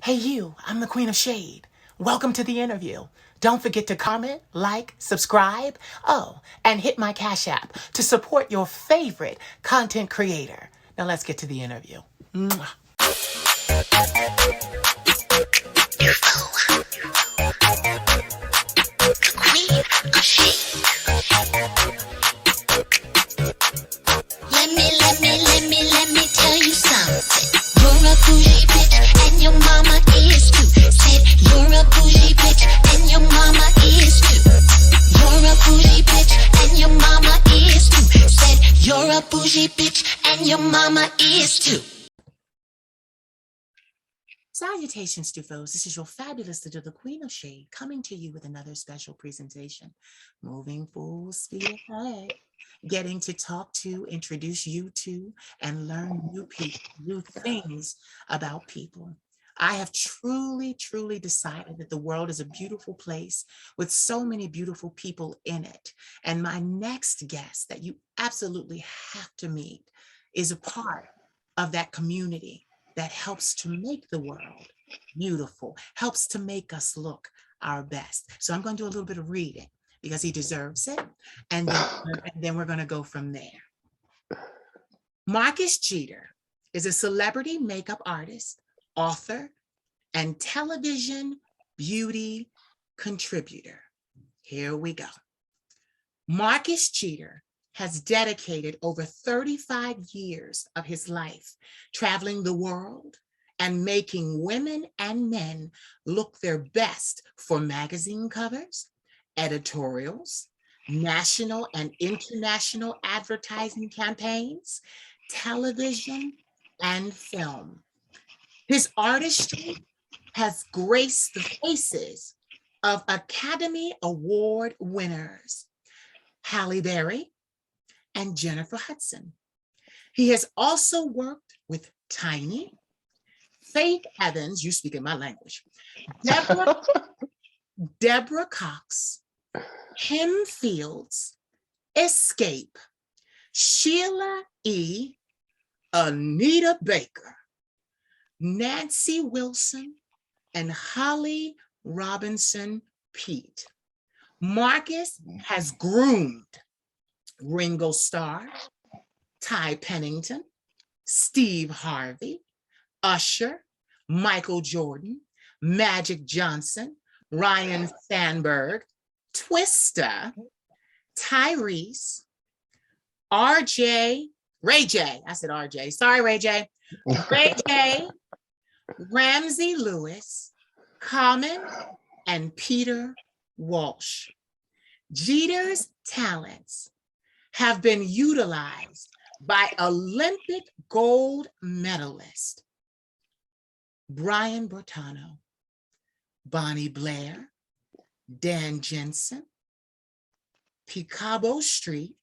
Hey you, I'm the Queen of Shade. Welcome to the interview. Don't forget to comment, like, subscribe, and hit my Cash App to support your favorite content creator. Now let's get to the interview. Mwah. Queen of Shade. Let me tell you something. You're a bougie bitch and your mama is too. Said you're a bougie bitch and your mama is too. You're a bougie bitch and your mama is too. Said you're a bougie bitch and your mama is too. Salutations, Stufos. This is your fabulous little the Queen of Shade coming to you with another special presentation. Moving full speed ahead. Getting to talk to, introduce you to, and learn new people, new things about people. I have truly decided that the world is a beautiful place with so many beautiful people in it. And my next guest that you absolutely have to meet is a part of that community that helps to make the world beautiful, helps to make us look our best. So I'm going to do a little bit of reading because he deserves it. And then we're going to go from there. Marcus Geeter is a celebrity makeup artist, author, and television beauty contributor. Here we go. Marcus Geeter has dedicated over 35 years of his life traveling the world and making women and men look their best for magazine covers, editorials, national and international advertising campaigns, television, and film. His artistry has graced the faces of Academy Award winners Halle Berry and Jennifer Hudson. He has also worked with Tiny, Faith Evans, you speak in my language, Deborah Cox, Kim Fields, Escape, Sheila E., Anita Baker, Nancy Wilson, and Holly Robinson Peete. Marcus has groomed Ringo Starr, Ty Pennington, Steve Harvey, Usher, Michael Jordan, Magic Johnson, Ryan Sandberg, Twista, Tyrese, Ray J. I said RJ. Sorry, Ray J. Ray J, Ramsey Lewis, Common, and Peter Walsh. Jeter's talents have been utilized by Olympic gold medalist Brian Bertano, Bonnie Blair, Dan Jensen, Picabo Street,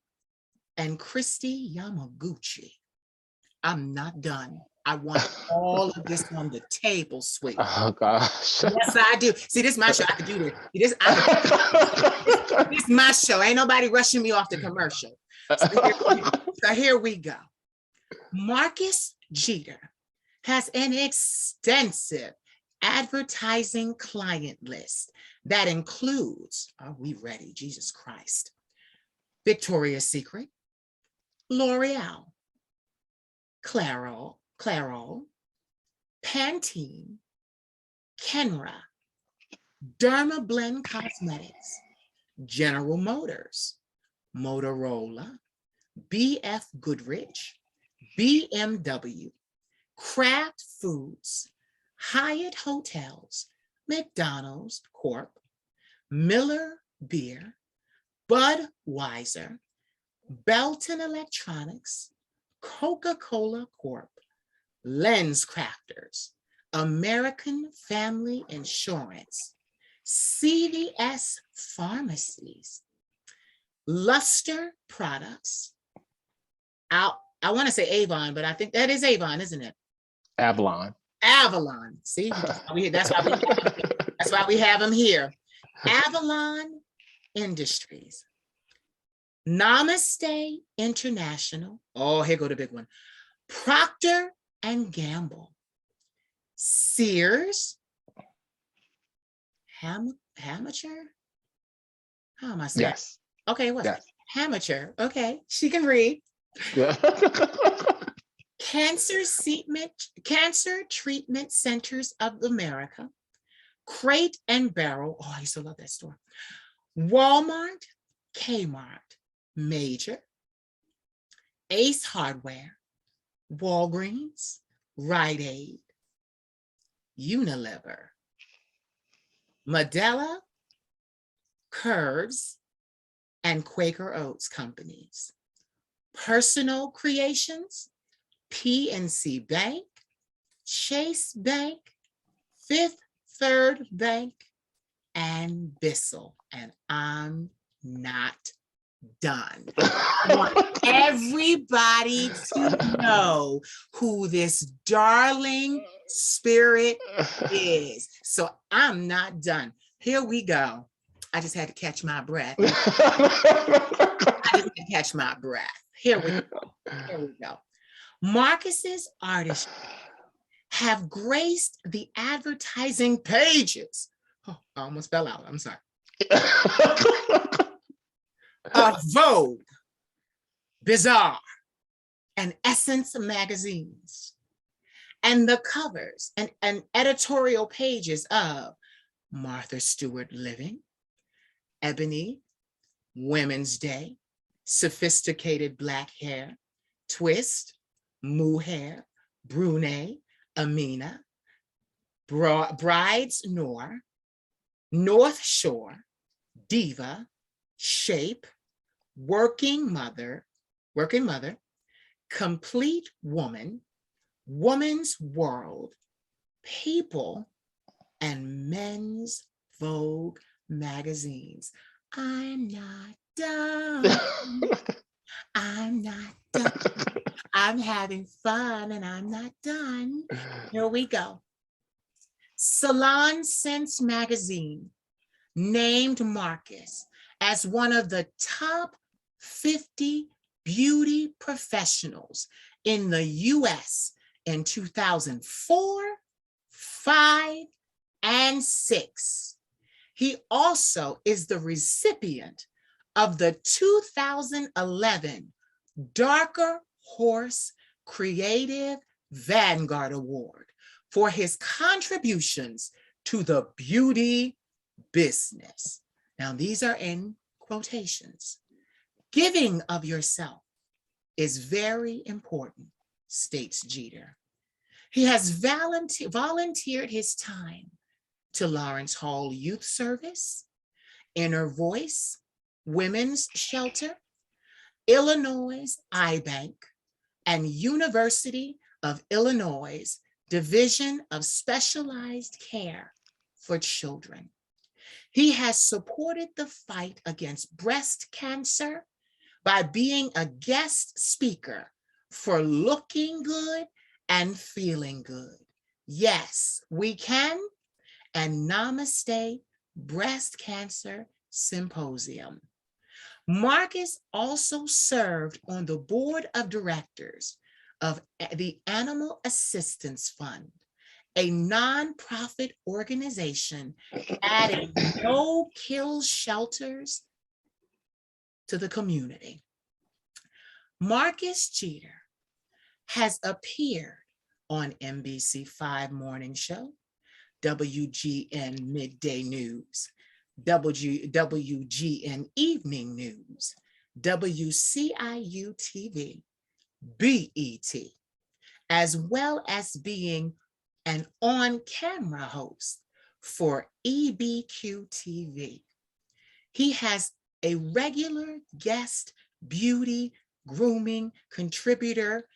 and Christy Yamaguchi. I'm not done. I want all of this on the table, sweet. Oh gosh. Yes, I do. See, this is my show. I can do this. This is my show. Ain't nobody rushing me off the commercial. So here we go. Marcus Geeter has an extensive advertising client list that includes, are we ready? Jesus Christ. Victoria's Secret, L'Oreal, Clairol, Pantene, Kenra, Dermablend Cosmetics, General Motors, Motorola, BF Goodrich, BMW, Kraft Foods, Hyatt Hotels, McDonald's Corp, Miller Beer, Budweiser, Belton Electronics, Coca-Cola Corp, Lens Crafters, American Family Insurance, CVS Pharmacies, Luster Products. I want to say Avon, but I think that is Avon, isn't it? Avalon. See, that's why we have them here. Avalon Industries, Namaste International. Oh, here go the big one. Procter and Gamble, Sears, Amateur. How am I saying? Yes. Okay, what's Yes. Amateur? Okay, she can read. Yeah. Cancer Treatment Centers of America, Crate and Barrel. Oh, I used to love that store. Walmart, Kmart, Major, Ace Hardware, Walgreens, Rite Aid, Unilever, Medela, Curves, and Quaker Oats companies. Personal Creations, PNC Bank, Chase Bank, Fifth Third Bank, and Bissell. And I'm not done. I want everybody to know who this darling spirit is. So I'm not done. Here we go. I just had to catch my breath. Here we go. Marcus's artists have graced the advertising pages. Oh, I almost fell out. I'm sorry. Of Vogue, Bizarre, and Essence magazines, and the covers and editorial pages of Martha Stewart Living, Ebony, Women's Day, Sophisticated Black Hair, Twist, Mohair, Brunei, Amina, Brides Noir, North Shore, Diva, Shape, Working Mother, Complete Woman, Woman's World, People, and Men's Vogue magazines. I'm not done. I'm not done. I'm having fun and I'm not done. Here we go. Salon Sense magazine named Marcus as one of the top 50 beauty professionals in the US in 2004, 5, and 6. He also is the recipient of the 2011 Darker Horse Creative Vanguard Award for his contributions to the beauty business. Now, these are in quotations. Giving of yourself is very important, states Geeter. He has volunteered his time to Lawrence Hall Youth Service, Inner Voice, Women's Shelter, Illinois Eye Bank, and University of Illinois Division of Specialized Care for Children. He has supported the fight against breast cancer by being a guest speaker for Looking Good and Feeling Good. Yes, we can. And Namaste Breast Cancer Symposium. Marcus also served on the board of directors of the Animal Assistance Fund, a nonprofit organization adding no-kill shelters to the community. Marcus Geeter has appeared on NBC5 Morning Show, WGN Midday News, WGN Evening News, WCIU TV, BET, as well as being an on-camera host for EBQ TV. He has a regular guest beauty grooming contributor.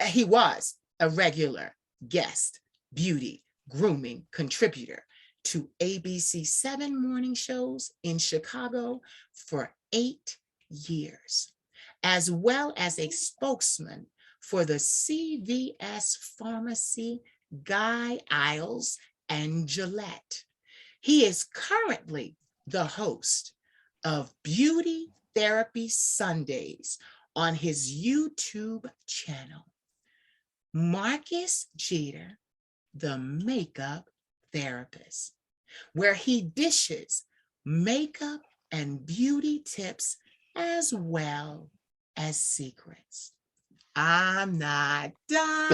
He was a regular guest beauty grooming contributor to ABC 7 morning shows in Chicago for 8 years, as well as a spokesman for the CVS pharmacy, Guy Isles and Gillette. He is currently the host of Beauty Therapy Sundays on his YouTube channel. Marcus Geeter the makeup therapist, where he dishes makeup and beauty tips as well as secrets. I'm not done.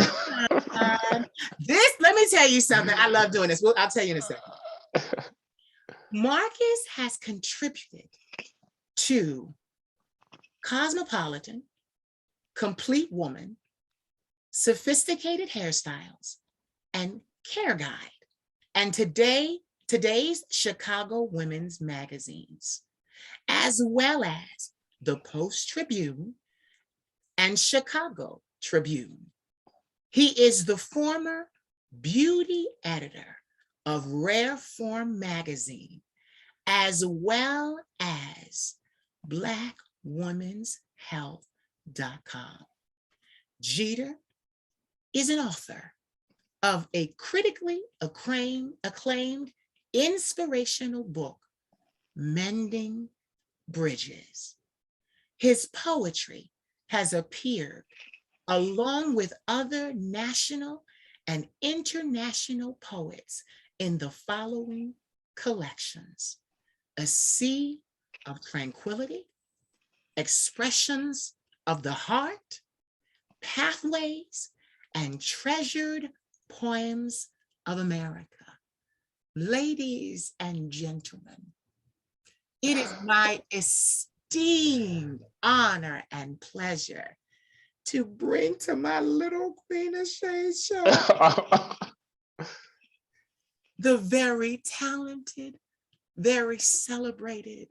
This, let me tell you something. I love doing this. Well, I'll tell you in a second. Marcus has contributed to Cosmopolitan, Complete Woman, Sophisticated Hairstyles, and Care Guide, and today's Chicago Women's Magazines, as well as the Post Tribune and Chicago Tribune. He is the former beauty editor of Rare Form magazine, as well as BlackWomansHealth.com. Geeter is an author of a critically acclaimed inspirational book, Mending Bridges. His poetry has appeared along with other national and international poets in the following collections: A Sea of Tranquility, Expressions of the Heart, Pathways, and Treasured Poems of America. Ladies and gentlemen, it is my esteemed honor and pleasure to bring to my little Queen of Shade show the very talented, very celebrated,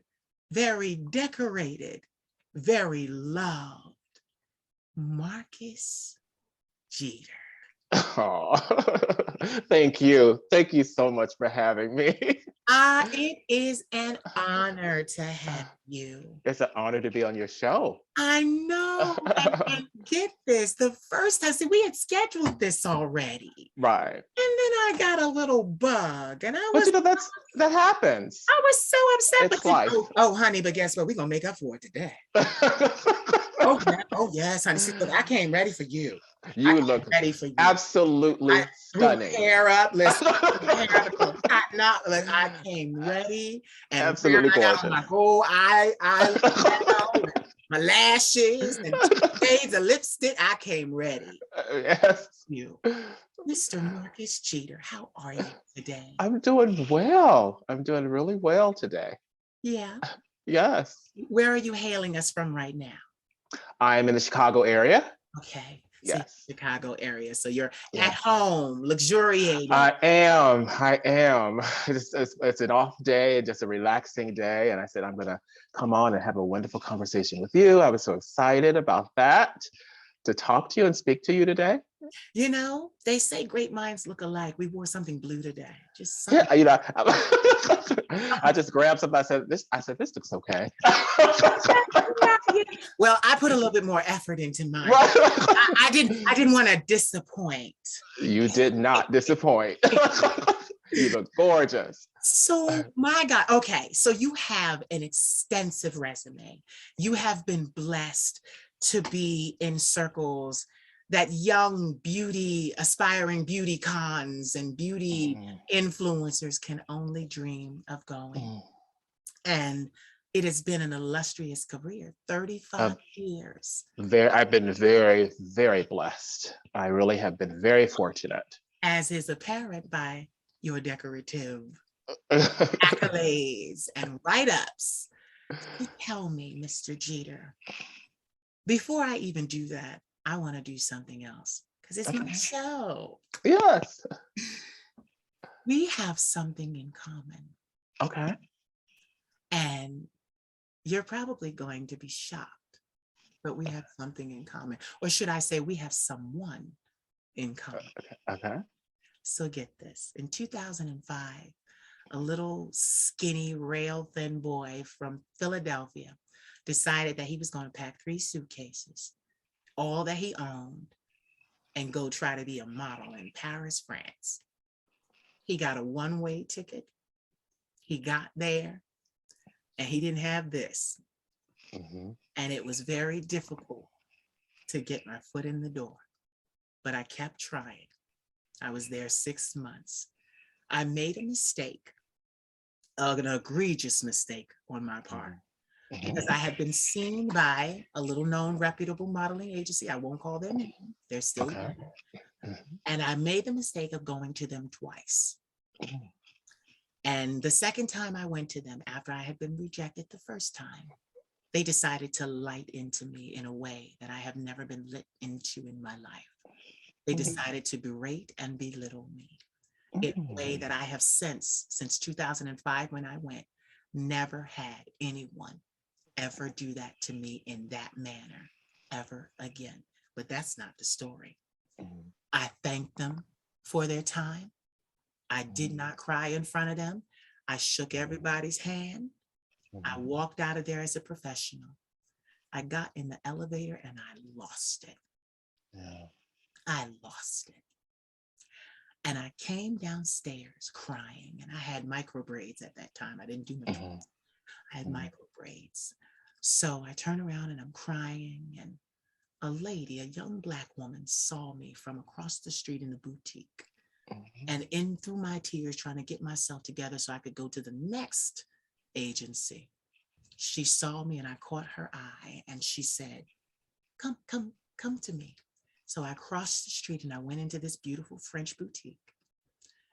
very decorated, very loved Marcus Geeter. Oh, thank you. Thank you so much for having me. It is an honor to have you. It's an honor to be on your show. I know. And get this, the first time, see, we had scheduled this already. Right. And then I got a little bug, and But you know, that happens. I was so upset. It's life. Oh, honey, but guess what? We're gonna make up for it today. Oh yes, honey. See, look, I came ready for you. You look ready for you. Absolutely stunning. Hair up, listen. Hair up, cotton out. Like I came ready and absolutely gorgeous. My whole my lashes and shades of lipstick. I came ready. Yes. You, Mr. Marcus Geeter, how are you today? I'm doing well. I'm doing really well today. Yeah. Yes. Where are you hailing us from right now? I'm in the Chicago area. Okay. Yes. Chicago area. So you're at home, luxuriating. I am. It's an off day, just a relaxing day. And I said, I'm going to come on and have a wonderful conversation with you. I was so excited about that, to talk to you and speak to you today. You know, they say great minds look alike. We wore something blue today. Just something. Yeah, you know, I just grabbed something. I said, this looks okay. Well, I put a little bit more effort into mine. I didn't want to disappoint. You did not disappoint. You look gorgeous. So, my God. Okay, so you have an extensive resume. You have been blessed to be in circles that young beauty, aspiring beauty cons and beauty influencers can only dream of going. And it has been an illustrious career, 35 years. I've been very, very blessed. I really have been very fortunate. As is apparent by your decorative accolades and write-ups. So tell me, Mr. Geeter, before I even do that, I want to do something else because it's my show. Yes. We have something in common. Okay. And you're probably going to be shocked, but we have something in common. Or should I say we have someone in common. Okay. So get this. In 2005, a little skinny, rail-thin boy from Philadelphia decided that he was going to pack 3 suitcases, all that he owned, and go try to be a model in Paris, France. He got a one-way ticket. He got there, and he didn't have this. And it was very difficult to get my foot in the door, but I kept trying. I was there 6 months. I made a mistake, an egregious mistake on my part, because I had been seen by a little known reputable modeling agency. I won't call their name. They're still Okay. there. And I made the mistake of going to them twice. And the second time I went to them, after I had been rejected the first time, they decided to light into me in a way that I have never been lit into in my life. They decided to berate and belittle me in a way that I have since 2005 when I went, never had anyone ever do that to me in that manner ever again. But that's not the story. I thanked them for their time. I did not cry in front of them. I shook everybody's hand. I walked out of there as a professional. I got in the elevator and I lost it. Yeah. I lost it. And I came downstairs crying, and I had micro braids at that time. I didn't do much. I had micro braids. So I turn around and I'm crying, and a lady, a young Black woman, saw me from across the street in the boutique. And in through my tears, trying to get myself together so I could go to the next agency, she saw me and I caught her eye, and she said, come to me. So I crossed the street and I went into this beautiful French boutique.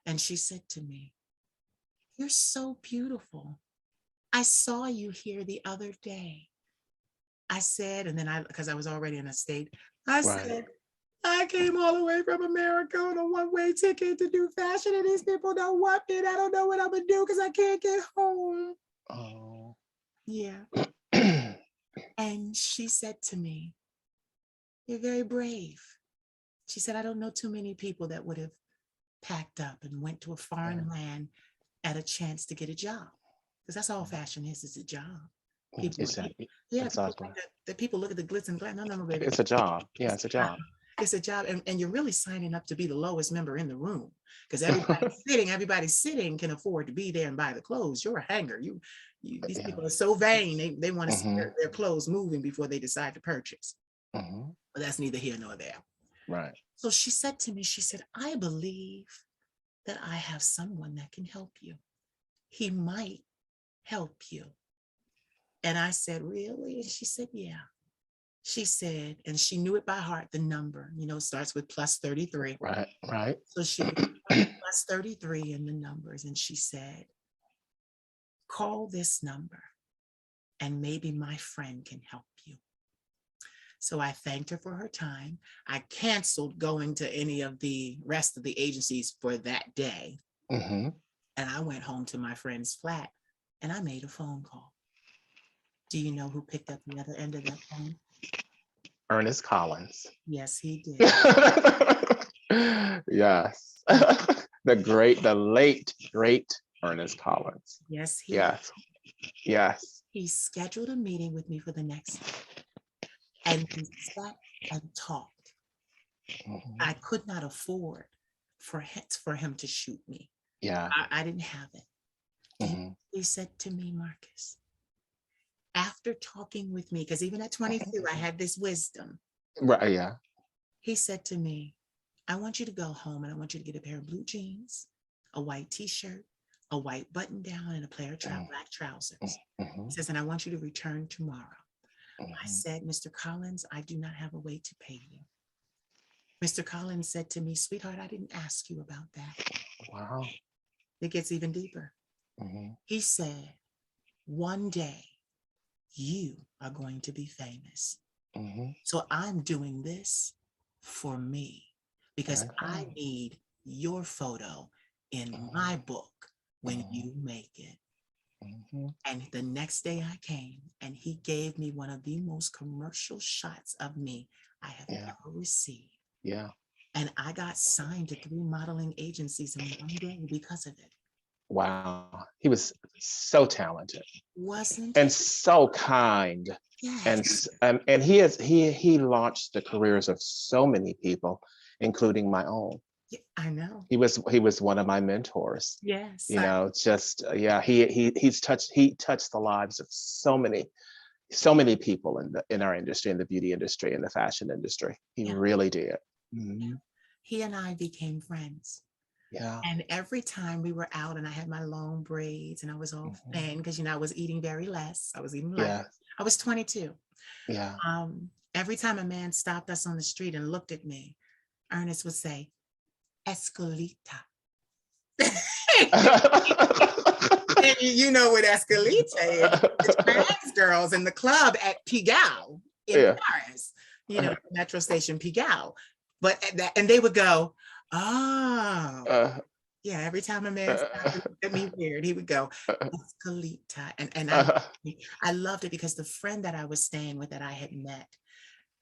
And she said to me, "You're so beautiful. I saw you here the other day." I said, and then because I was already in a state, I said, "I came all the way from America on a one-way ticket to do fashion, and these people don't want me, and I don't know what I'm gonna do because I can't get home." Oh. Yeah. And she said to me, "You're very brave." She said, "I don't know too many people that would have packed up and went to a foreign land at a chance to get a job." Because that's all fashion is a job. People, Exactly. yeah, Exactly. people look at the glitz and glam. No, baby. It's a job. Yeah, it's a job. It's a job. And you're really signing up to be the lowest member in the room, because everybody sitting can afford to be there and buy the clothes. You're a hanger. These people are so vain. They want to see their clothes moving before they decide to purchase. But that's neither here nor there. Right. So she said to me, she said, "I believe that I have someone that can help you. He might help you." And I said, "Really?" And she said, "Yeah." She said, and she knew it by heart, the number, starts with plus 33. Right. So she would plus 33 in the numbers. And she said, "Call this number and maybe my friend can help you." So I thanked her for her time. I canceled going to any of the rest of the agencies for that day. And I went home to my friend's flat and I made a phone call. Do you know who picked up the other end of that phone? Ernest Collins. Yes, he did. Yes. The late, great Ernest Collins. Yes, he Yes. Yes. He scheduled a meeting with me for the next day. And we sat and talked. I could not afford for him to shoot me. Yeah. I didn't have it. And he said to me, "Marcus, after talking with me," because even at 22, I had this wisdom. Right. Yeah. He said to me, "I want you to go home and I want you to get a pair of blue jeans, a white t-shirt, a white button down, and a pair of black trousers." He says, "And I want you to return tomorrow." I said, "Mr. Collins, I do not have a way to pay you." Mr. Collins said to me, "Sweetheart, I didn't ask you about that." Wow. It gets even deeper. He said, "One day you are going to be famous. So I'm doing this for me because I need your photo in my book when you make it." And the next day I came and he gave me one of the most commercial shots of me I have ever received. Yeah. And I got signed to 3 modeling agencies in one day because of it. Wow. He was so talented. Wasn't and so kind. Yes. And he launched the careers of so many people, including my own. Yeah, I know. He was one of my mentors. Yes. He touched the lives of so many people in our industry, in the beauty industry, in the fashion industry. He really did. he and I became friends. Yeah. And every time we were out and I had my long braids and I was all Mhm. thin because, I was eating very less. I was eating light. Yeah. I was 22. Yeah. Every time a man stopped us on the street and looked at me, Ernest would say, Escolita. And you know what Escolita is. It's trans girls in the club at Pigalle in Yeah. Paris, metro station Pigalle. But and they would go, oh, Uh, yeah, every time a man stopped and looked at me weird, he would go, Escolita. And I loved it because the friend that I was staying with that I had met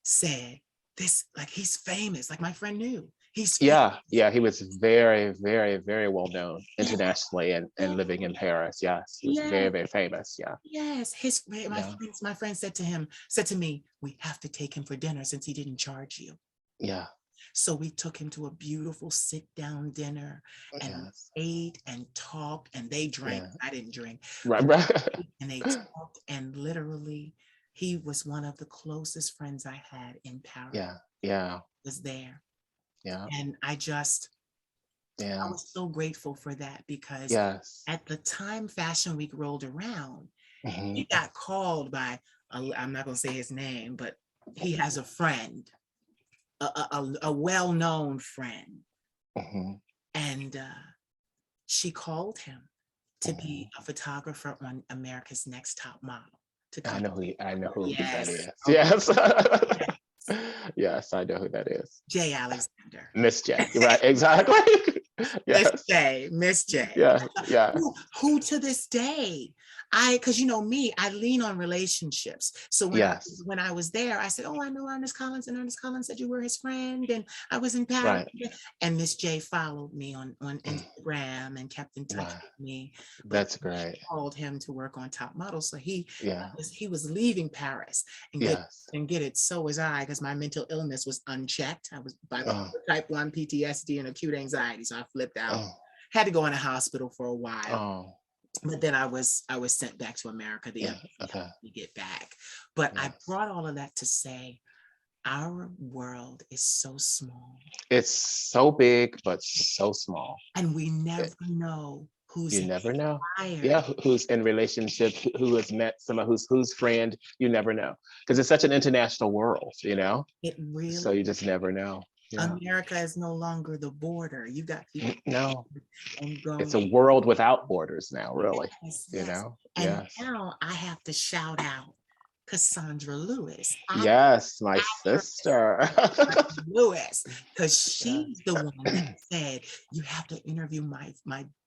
said, this, like, he's famous. Like, my friend knew. He's famous. yeah, he was very, very, very well known Yeah, internationally and yeah, living in Paris. Yes, he was yeah, very, very famous. Yeah. yes. Yeah. My friend said to me, we have to take him for dinner since he didn't charge you. Yeah. So we took him to a beautiful sit-down dinner and Yes. ate and talked, and they drank. Yeah. I didn't drink. Right. But Right. and they talked, and literally, he was one of the closest friends I had in Paris. Yeah. Yeah. Was there. Yeah. And I Yeah. was so grateful for that because Yes. at the time Fashion Week rolled around, Mhm. he got called by, I'm not going to say his name, but he has a friend, a well-known friend. Mhm. And she called him to be Mhm. a photographer on America's Next Top Model. To I come. know who that Yes. is. Oh, Yes. yes. Yes, I know who that is. Jay Alexander. Miss J. Right, exactly. Yes. Miss J. Yeah. Yeah. Who to this day, because me, I lean on relationships. So Yes. when I was there, I said, "Oh, I know Ernest Collins," and Ernest Collins said you were his friend, and I was in Paris. Right. And Miss J followed me on Instagram and kept in touch Wow. with me. But That's great. she called him to work on Top Model, so he Yeah. was leaving Paris and Yes. get it. So was I, because my mental illness was unchecked. I was Oh. type 1 PTSD and acute anxiety, so I flipped out. Oh. Had to go in a hospital for a while, Oh. but then I was sent back to America. The Yeah. other Okay. to get back, but I Yes. brought all of that to say our world is so small, It's so big, but so small. and we never know who's You never know. inspired. Yeah, who's in relationship, who has met someone who's friend. You never know, because it's such an international world. It really. So you just never know. Yeah. America is no longer the border. You got people No, and go. it's a world without borders now, really. Yes, You yes. know. And Yes. now I have to shout out Cassandra Lewis. Yes, my sister. Lewis, because she's the one that said, you have to interview my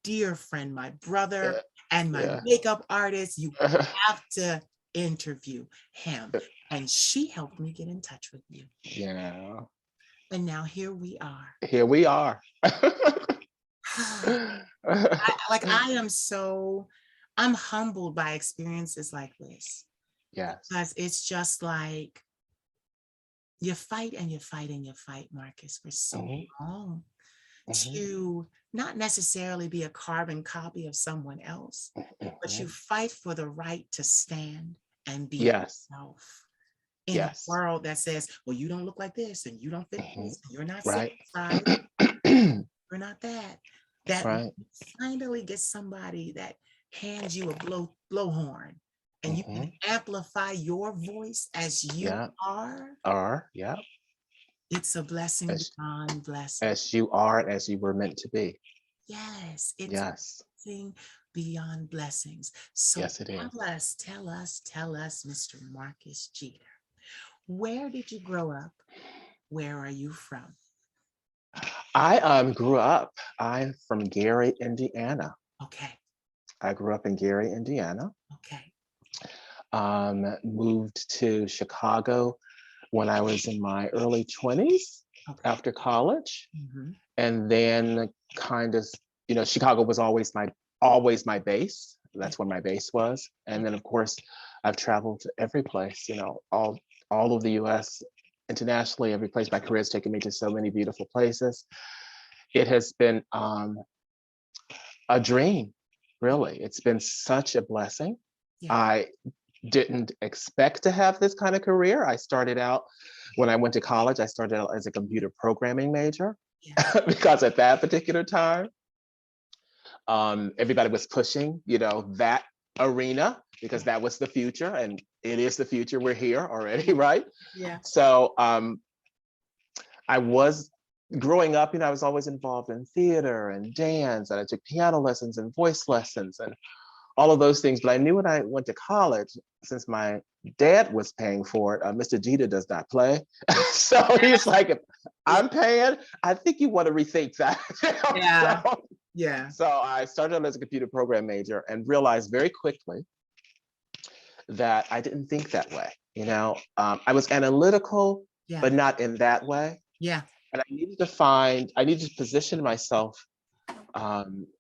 dear friend, my brother, and my Yeah. makeup artist. You have to interview him. And she helped me get in touch with you. Yeah. And now here we are. Here we are. I'm humbled by experiences like this. Yes. Because it's just like you fight and you fight and you fight, Marcus, for so long to not necessarily be a carbon copy of someone else, but you fight for the right to stand and be yourself in a world that says, well, you don't look like this and you don't fit this, and you're not Right. you're not that. That Right. finally get somebody that hands you a blowhorn and you can amplify your voice as you are. Yeah. It's a blessing beyond blessing. As you are and as you were meant to be. Yes, it's a blessing beyond blessings. So yes, it is. Tell us, Mr. Marcus Geeter, where did you grow up? Where are you from? I grew up, I'm from Gary, Indiana. Okay. I grew up in Gary, Indiana. Okay. Moved to Chicago when I was in my early 20s after college. And then kind of, Chicago was always my base. That's where my base was. And then of course, I've traveled to every place, all over the US, internationally, every place. My career has taken me to so many beautiful places. It has been a dream, really. It's been such a blessing. Yeah. I didn't expect to have this kind of career. I started out, when I went to college, I started out as a computer programming major. Yes. because at that particular time, everybody was pushing, that arena because that was the future, and it is the future. We're here already, right? Yeah. So I was growing up, I was always involved in theater and dance, and I took piano lessons and voice lessons and all of those things. But I knew when I went to college, since my dad was paying for it, Mr. Geeter does not play. So he's like, if I'm paying, I think you want to rethink that. Yeah. So, Yeah. so I started as a computer program major and realized very quickly that I didn't think that way. I was analytical, Yeah. but not in that way. Yeah. And I needed to position myself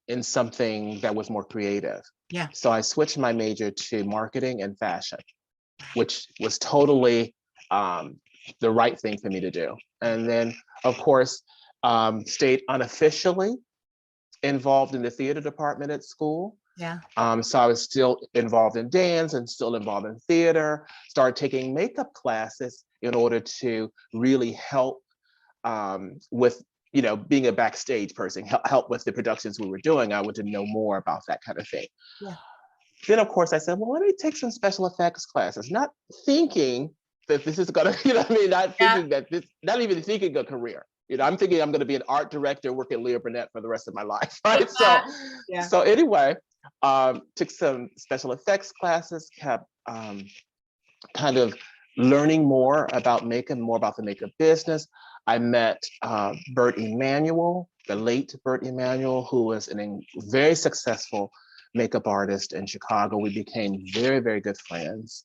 in something that was more creative. Yeah. So I switched my major to marketing and fashion, which was totally the right thing for me to do. And then, of course, stayed unofficially involved in the theater department at school. Yeah. So I was still involved in dance and still involved in theater, started taking makeup classes in order to really help with, being a backstage person, help with the productions we were doing. I wanted to know more about that kind of thing. Yeah. Then, of course, I said, well, let me take some special effects classes, not thinking that this is gonna, not thinking that this, not even thinking a career. I'm thinking I'm gonna be an art director, work at Leo Burnett for the rest of my life, right? Yeah. So anyway, took some special effects classes, kept kind of learning more about makeup, more about the makeup business. I met Bert Emanuel, the late Bert Emanuel, who was very successful makeup artist in Chicago. We became very, very good friends.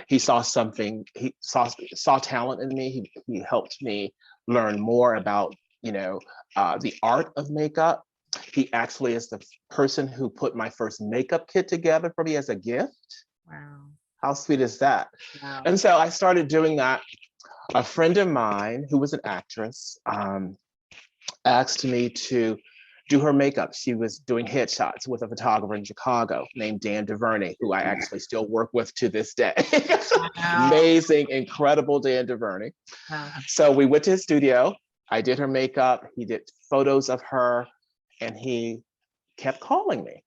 He saw something, he saw talent in me. He helped me learn more about, the art of makeup. He actually is the person who put my first makeup kit together for me as a gift. Wow. How sweet is that? Wow. And so I started doing that. A friend of mine who was an actress asked me to do her makeup. She was doing headshots with a photographer in Chicago named Dan DuVernay, who I actually still work with to this day. Wow. Amazing, incredible Dan DuVernay. Wow. So we went to his studio. I did her makeup. He did photos of her, and he kept calling me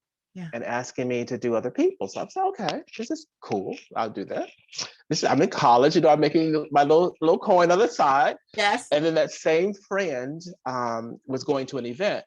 and asking me to do other people. So I was like, okay, this is cool. I'll do that. I'm in college, I'm making my little coin on the side. Yes. And then that same friend was going to an event,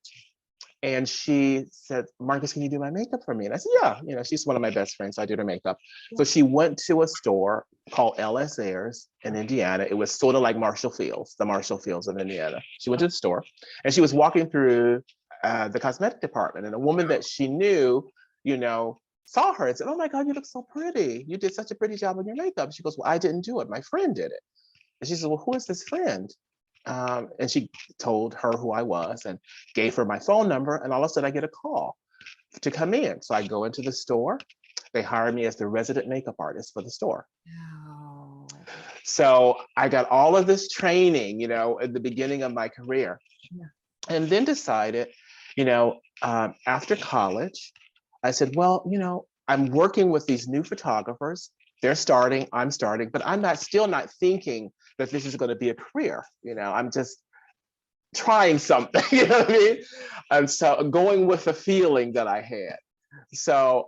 and she said, Marcus, can you do my makeup for me? And I said, yeah, she's one of my best friends, so I did her makeup. So she went to a store called L.S. Ayres in Indiana. It was sort of like Marshall Fields, the Marshall Fields of Indiana. She went to the store, and she was walking through the cosmetic department, and a woman that she knew, saw her and said, oh my God, you look so pretty. You did such a pretty job on your makeup. She goes, well, I didn't do it. My friend did it. And she said, well, who is this friend? And she told her who I was and gave her my phone number. And all of a sudden I get a call to come in. So I go into the store. They hired me as the resident makeup artist for the store. Wow. So I got all of this training, at the beginning of my career. Yeah. And then decided, after college, I said, well, I'm working with these new photographers. They're starting, I'm starting, but I'm still not thinking that this is going to be a career. I'm just trying something, you know what I mean? And so going with the feeling that I had. So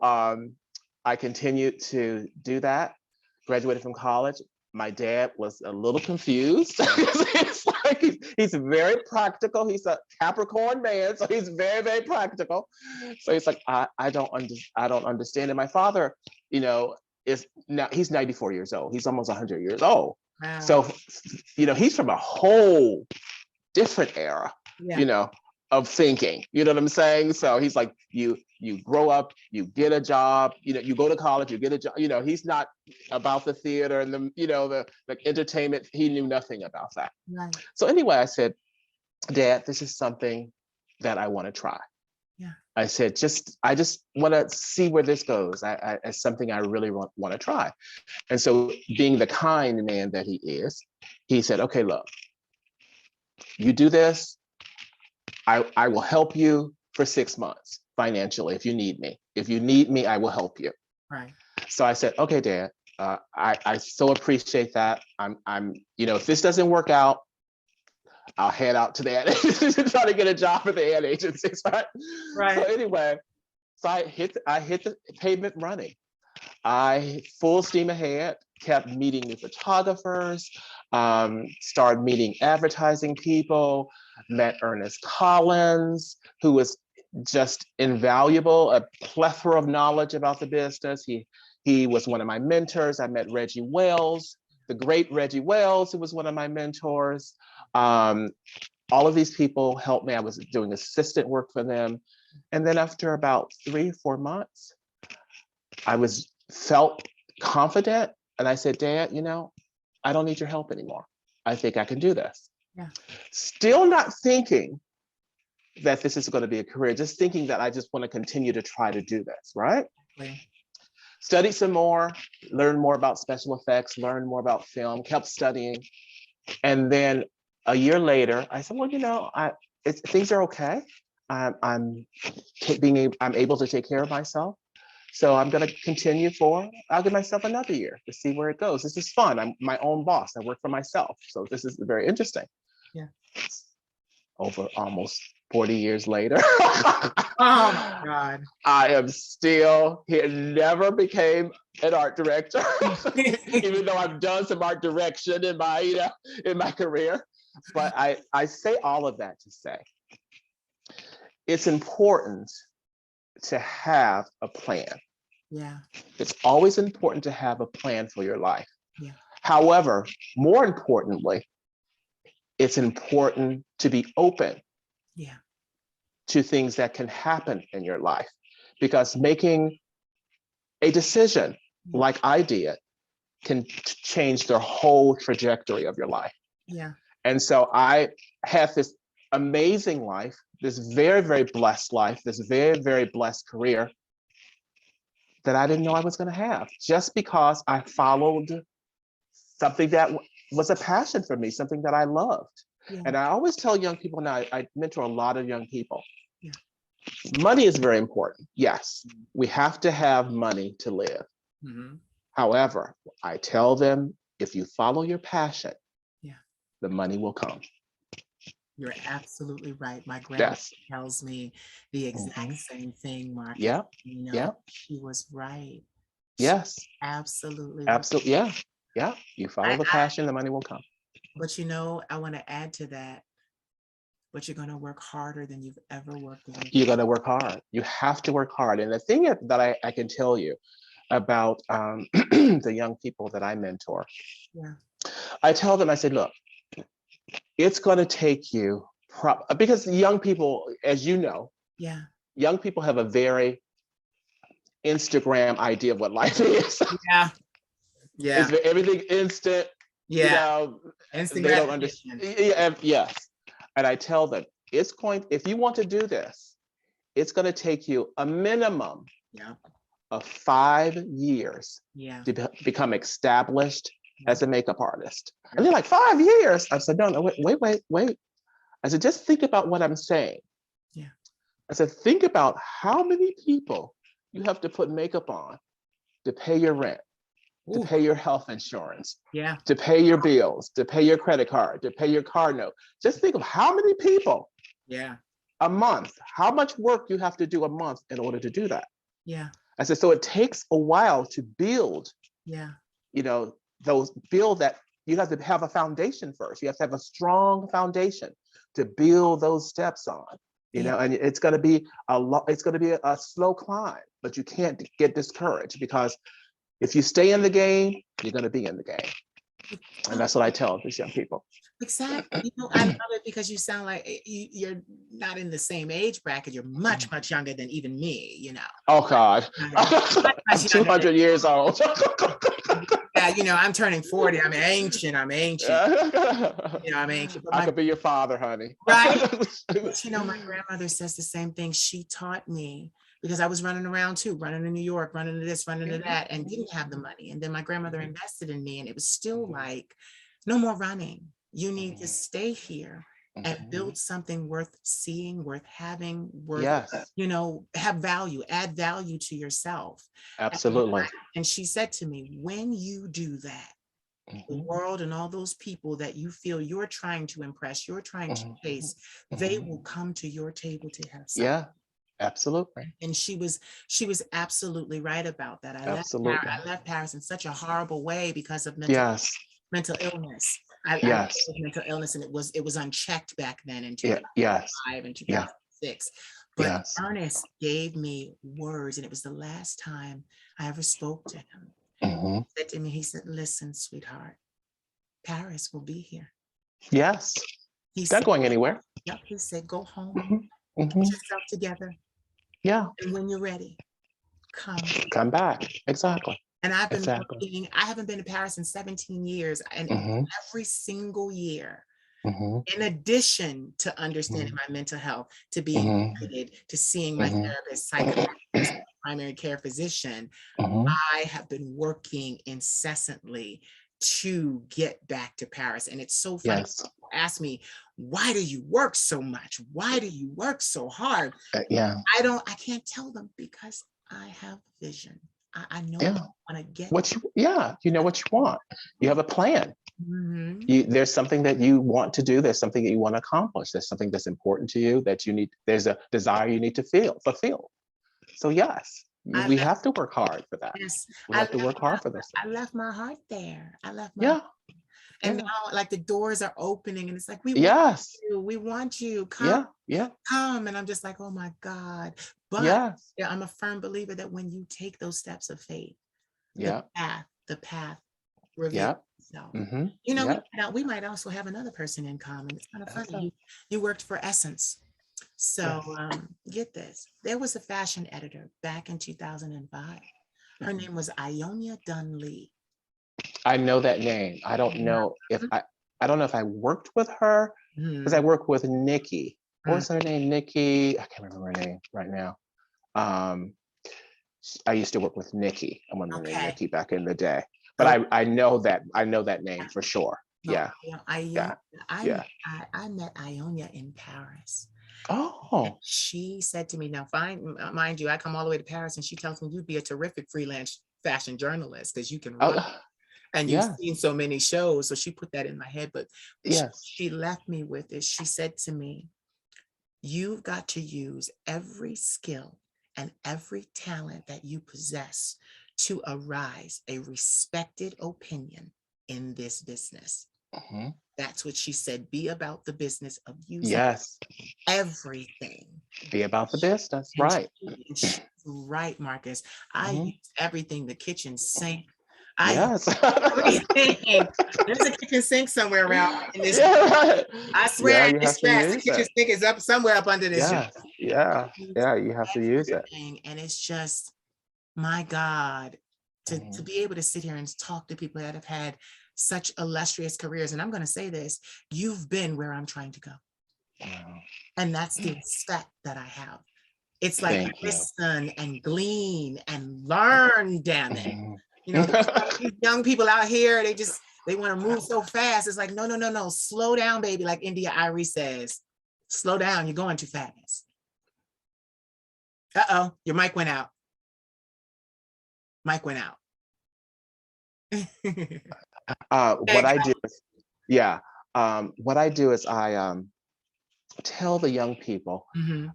I continued to do that, graduated from college. My dad was a little confused. He's very practical. He's a Capricorn man, so he's very, very practical. So he's like, I don't understand. And my father, is now he's 94 years old. He's almost 100 years old. Wow. So, he's from a whole different era, of thinking. You know what I'm saying? So he's like, you grow up, you get a job, you go to college, you get a job. He's not about the theater and the entertainment. He knew nothing about that. Right. So anyway, I said, Dad, this is something that I want to try. Yeah. I said, I just want to see where this goes. It's something I really want to try. And so being the kind man that he is, he said, okay, look, you do this, I will help you for 6 months financially if you need me. If you need me, I will help you. Right. So I said, okay, Dad, I so appreciate that. I'm if this doesn't work out, I'll head out to the ad agency to try to get a job at the ad agencies, right? So anyway, so I hit the pavement running. I full steam ahead, kept meeting new photographers, started meeting advertising people, met Ernest Collins, who was just invaluable, a plethora of knowledge about the business. He was one of my mentors. I met Reggie Wells, the great Reggie Wells, who was one of my mentors. All of these people helped me. I was doing assistant work for them. And then after about 3-4 months, I felt confident. And I said, Dad, I don't need your help anymore. I think I can do this. Yeah. Still not thinking that this is going to be a career, just thinking that I just want to continue to try to do this, right? Right. Studied some more, learned more about special effects, learned more about film, kept studying. And then a year later, I said, well, things are okay. I'm able to take care of myself. So I'm going to continue I'll give myself another year to see where it goes. This is fun. I'm my own boss. I work for myself. So this is very interesting. Yeah. Over almost 40 years later. Oh my God. I am still here, never became an art director, even though I've done some art direction in my career. But I say all of that to say, it's important to have a plan. Yeah. It's always important to have a plan for your life. Yeah. However, more importantly, it's important to be open to things that can happen in your life, because making a decision like I did can change the whole trajectory of your life. Yeah. And so I had this amazing life, this very, very blessed life, this very, very blessed career that I didn't know I was going to have, just because I followed something that was a passion for me, something that I loved. Yeah. And I always tell young people now, I mentor a lot of young people. Yeah. Money is very important. Yes, we have to have money to live. Mm-hmm. However, I tell them, if you follow your passion, the money will come. You're absolutely right. My grandma tells me the exact same thing, Mark. Yeah. She was right. Yes. Absolutely. Absolutely. Yeah. Yeah. You follow the passion, the money will come. But I want to add to that, but you're going to work harder than you've ever worked. You're going to work hard. You have to work hard. And the thing that I can tell you about the young people that I mentor, I tell them, I say, look, it's going to take you, because young people, as you know, young people have a very Instagram idea of what life is. Yeah. It's everything instant. Instant they don't understand. Yes. And I tell them, if you want to do this, it's going to take you a minimum of 5 years to become established as a makeup artist. And they're like, 5 years? I said, no, wait. I said, just think about what I'm saying. Yeah. I said, think about how many people you have to put makeup on to pay your rent, to pay your health insurance, to pay your bills, to pay your credit card, to pay your car note. Just think of how many people a month, how much work you have to do a month in order to do that. Yeah. I said, so it takes a while to build, build that. You have to have a foundation first. You have to have a strong foundation to build those steps on, and it's going to be a slow climb, but you can't get discouraged, because if you stay in the game, you're going to be in the game. And that's what I tell these young people. Exactly. I love it, because you sound like you're not in the same age bracket. You're much, much younger than even me, Oh, God. I'm 200 years old. Yeah, I'm turning 40. I'm ancient. I'm ancient. I'm ancient. I could be your father, honey. Right. But, my grandmother says the same thing. She taught me, because I was running around too, running to New York, running to this, running to that, and didn't have the money. And then my grandmother invested in me, and it was still like, no more running. You need to stay here and build something worth seeing, worth having, worth, have value, add value to yourself. Absolutely. And she said to me, when you do that, the Mhm. world and all those people that you feel you're trying to impress, you're trying to Mhm. chase, they Mhm. will come to your table to have something. Yeah, absolutely. And she was absolutely right about that. Absolutely. I left Paris in such a horrible way because of Yes. mental illness. I left Yes. with mental illness, and it was unchecked back then in Yeah. Yes. 2005 and Yeah. 2006. But Yes. Ernest gave me words, and it was the last time I ever spoke to him. Mhm. He said to me, he said, "Listen, sweetheart, Paris will be here." Yes. He Not said, going anywhere. "Yep." He said, "Go home, Mhm. get Mhm. yourself together, Yeah. and when you're ready, come." Come back. Exactly. And Exactly. I haven't been to Paris in 17 years, and Mhm. every single year, Mhm. in addition to understanding Mhm. my mental health, to being Mhm. committed to seeing my Mhm. therapist, psychiatrist, primary care physician, Mhm. I have been working incessantly to get back to Paris. And it's so funny. Yes. People ask me, why do you work so much? Why do you work so hard? Yeah. I can't tell them because I have vision. I know Yeah. what I want to get. Yeah, you know what you want. You have a plan. Mhm. There's something that you want to do. There's something that you want to accomplish. There's something that's important to you that you need. There's a desire you need to fulfill. So yes, I we left, have to work hard for that. yes, We have to work hard for those I things. left my heart there. I left my, Yeah. and Yeah. now like the doors are opening, and it's like, Yes. we want you, come, Yeah. Yeah. come. And I'm just like, oh my God. But Yes. yeah, I'm a firm believer that when you take those steps of faith, Yeah. the path reveals Yeah. itself. Mm-hmm. You know, Yeah. we might also have another person in common. It's kind of That's funny. it. You worked for Essence. So Yes. get this. There was a fashion editor back in 2005. Her name was Ionia Dunlea. I know that name. I don't know if I don't know if I worked with her because I Mhm. worked with Nikki. What Mm. was her name? Nikki. I can't remember her name right now. Um, I used to work with Nikki. I remember her name Okay. Nikki back in the day. But Oh, I know that name for sure. no, Yeah. Ionia. Yeah. Yeah. I met Ionia in Paris. And Oh. she said to me, now mind you, I come all the way to Paris, and she tells me you'd be a terrific freelance fashion journalist because you can write Oh. and you've Yes. seen so many shows. So she put that in my head. But Yes. she left me with it. She said to me, you've got to use every skill and every talent that you possess to arise a respected opinion in this business. Mhm. That's what she said. Be about the business of using Yes. everything. Be about the business. And Right. she's right, Marcus. I Mhm. use everything, the kitchen sink. I use Yes. everything. There's a kitchen sink somewhere around in this. Yeah. Right. I Yeah. swear in You this have to dress, the use kitchen it. sink is up somewhere up under this dress. Yes. Yeah. Use Yeah. You have to use it. everything. And it's just, my God, to Mhm. be able to sit here and talk to people that have had such illustrious careers. And I'm going to say this, you've been where I'm trying to go. Wow. And that's the respect that I have. It's like Thank you. listen and glean and learn, damn it. Mhm. You know, these young people out here, they want to move so fast. It's like, no, no, no, no. Slow down, baby. Like India Irie says, slow down. You're going too fast. Uh-oh, your mic went out. Mic went out. What I do is, yeah. What I do is I tell the young people, Mhm.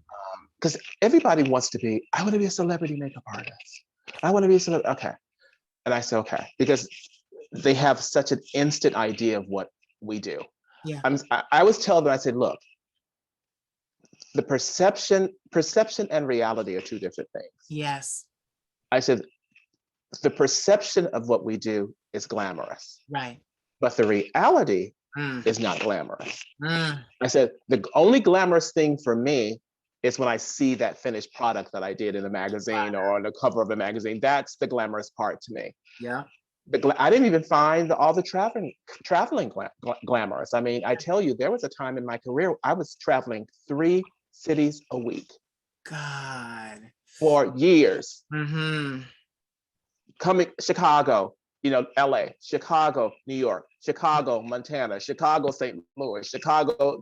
because everybody wants to be, I want to be a celebrity makeup artist. I want to be a celebrity. Okay. And I say, okay, because they have such an instant idea of what we do. Yeah. I always tell them, I said, look, the perception and reality are two different things. Yes. I said, the perception of what we do is glamorous, Right. but the reality Mm. is not glamorous. Mm. I said, the only glamorous thing for me is when I see that finished product that I did in a magazine or on the cover of a magazine. That's the glamorous part to me. Yeah. I didn't even find all the traveling glamorous. I mean, I tell you, there was a time in my career I was traveling 3 cities a week God. for years. Mm-hmm. Coming Chicago, LA, Chicago, New York, Chicago, Montana, Chicago, St. Louis, Chicago,